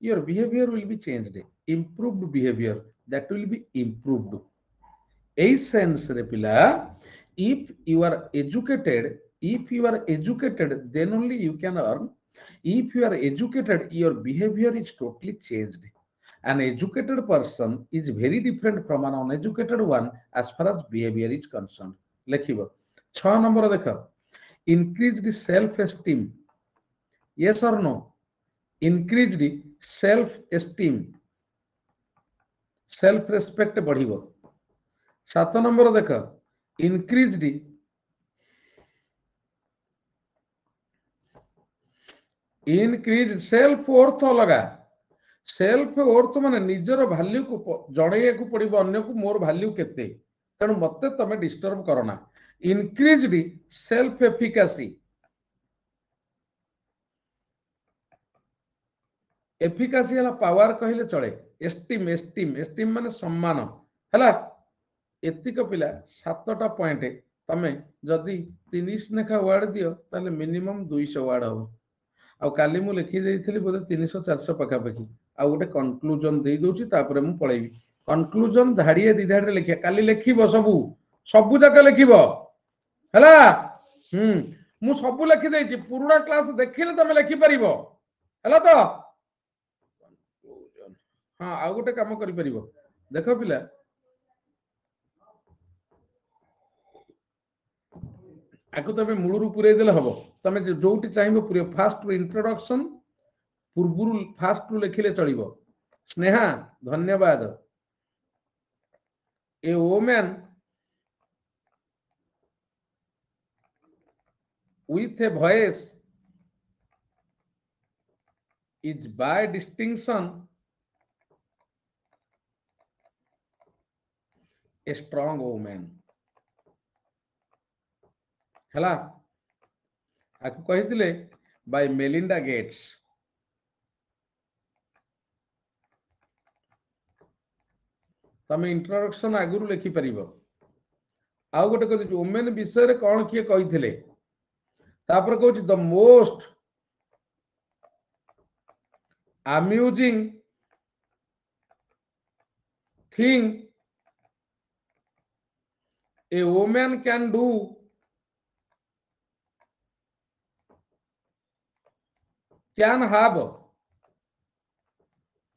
your behavior will be changed improved behavior that will be improved a sense रे पिला if you are educated then only you can earn if you are educated your behavior is totally changed an educated person is very different from an uneducated one as far as behavior is concerned लेखिबो 6 number देखो increased self esteem yes or no increased self esteem self respect बढ़िबो 7 number देखो increased increase self worth अलगा self worth माने निजर value को जणैया को पड़िबो अन्य को more value केते तेणु मते तमे डिस्टर्ब करना इंक्रीज्ड सेल्फ एफिकासी एफिकासी हला पावर कहले चले एस्टीम एस्टीम एस्टीम माने सम्मान हला एतिक पिला 7टा पॉइंट तमे जदी 30 नेखा वर्ड दियो ताले मिनिमम 200 वर्ड हो आ काली मु लिखि देइथिली बोले 300-400 पका पकी आ गोटे कनक्लूजन दे दोची तापरे मु पळेबी कनक्लूजन धाड़िए दी धाड़ी लिखिया काली लिखिबो सबु सबु जाक लिखिबो हला मु सबु लिखि देइची पुरुणा क्लास देखिले तमे लिखि परिबो हला तो हां आ गोटे काम करि परिबो देखो पिला आकु तमे मूळरू पुरै देले हबो तमे जोटी चाहिबो पुरै फास्ट इंट्रोडक्शन पूर्वरु फास्ट रु लिखिले चलिबो स्नेहा धन्यवाद a woman with a voice is by distinction a strong woman हला आकु कहिथिले बाय मेलिंडा गेट्स तमे इंट्रोडक्शन आगुरु लिखि परिबो आउ गोटे कहै वुमेन विषय रे कोन किए कहिथिले तापर कहूची the most amusing thing a woman can do can have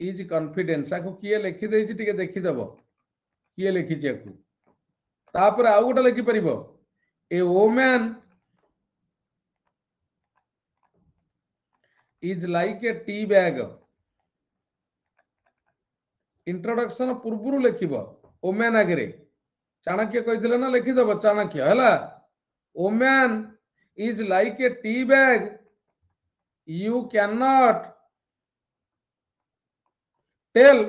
is confidence आकु किए लिखि देइची टिके देखि दबो किए लिखि छी आकु तापर आउ गोटे लिखि परिबो A woman is like a tea bag. Introduction पूर्व लिखिब ओमेन आगे चाणक्य कहते ना लिखिदब चाणक्य है woman is like a tea bag you can not tell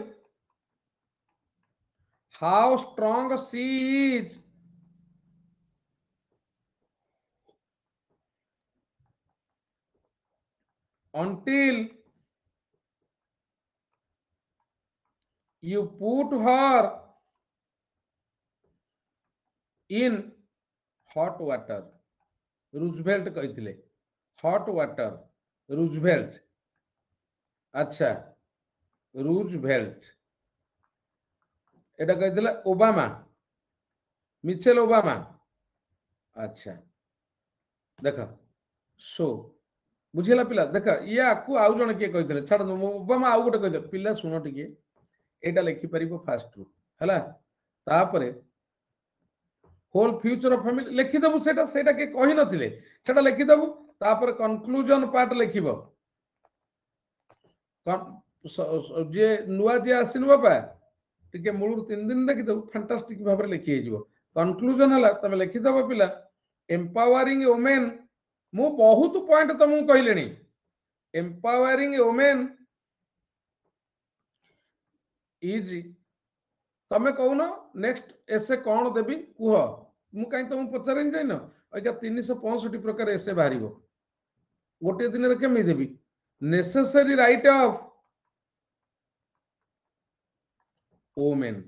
how strong she is until you put her in hot water. Roosevelt कहते hot water Roosevelt अच्छा Roosevelt एटा कहते ओबामा मिचेल ओबामा अच्छा देख सो बुझेगा पिला देख या आउ जन किए कहते छाड़ ओबामा आउ गोटे कहते पिला शुण टिके एटा लिखिपर फास्ट रू है तापर होल फ्यूचर ऑफ फैमिली लिखिदेबू सेटा के कही नथिले सेटा लिखिदेबू तापर कंक्लूजन पार्ट लिखिबो जे नुआ जे आसिन बाबा टिके मूल 3 दिन देखिदेबू फैंटास्टिक भाबरे लिखि हेजिवो कंक्लूजन हला तमे लिखिदेबो पिला एम्पावरिंग वुमेन मु बहुत पॉइंट तुमको कहलेनी एम्पावरिंग वुमेन इज तमे कहून नेक्स्ट एसे कौन देवी कुह मु कहीं तुम पचारे जाइन अगर 365 प्रकार एसे बाहर गोटे दिन केमी देवी necessary right of women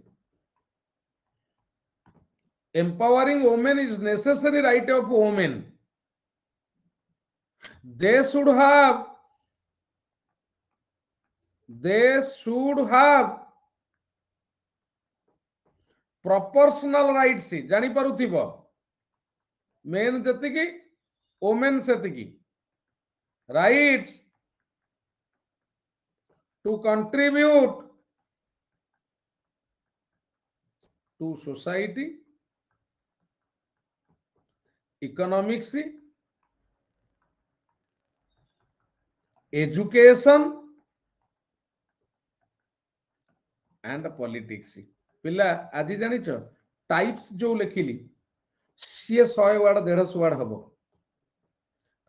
empowering women is necessary right of women they should have proportional rights जानी पारुथिबो मेन जतिकी वुमेन सेतिकी rights to contribute to society economics education and politics पिला आज जानिछ टाइप्स जो लिखिली सी 100 वर्ड 150 वर्ड हबो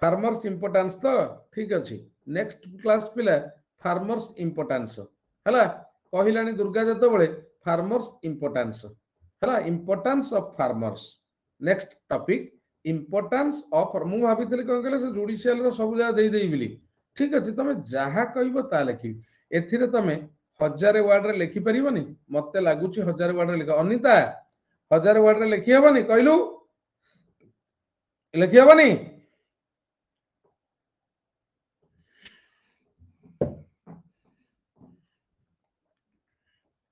फार्मर्स इंपोर्टेंस तो ठीक अछि नेक्स्ट क्लास पिला फार्मर्स इंपोर्टेंस हला कहिलानी दुर्गा जतो बळे फार्मर्स इंपोर्टेंस हला importance of farmers next topic importance of मु भाबितली कोन कहले से जुडिशियल रो सब जा देई देई बिली ठीक अछि तमे जहा कहबो ता लिखि एथिरे तमे 1000 वर्ड रे लिखि परिबोनी मते लागुची 1000 वर्ड रे लिख अनिता 1000 वर्ड रे लिखि हेबनी कहलु लिखि हेबनी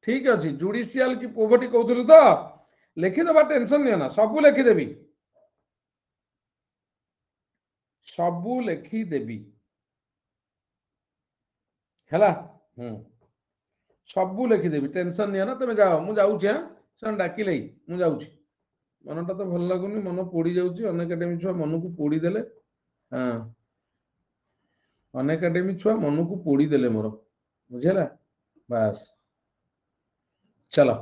ठीक अछि जुडिशियल की पोवर्टी कहउथलु तो लिखि दबा टेंशन निया ना सब लिखि देबी सबू लिखि देबी हैला सबू लिखि देबी टेंशन निया ना तमे जाओ मु जाऊ छ सन डाकिले मु जाऊ छ मनटा तो भल लागुनी मन पोड़ी जाउची अनएकेडमी छुआ मन को पोड़ी देले हां अनएकेडमी छुआ मन को पोड़ी देले मोर बुझेला बस चलो।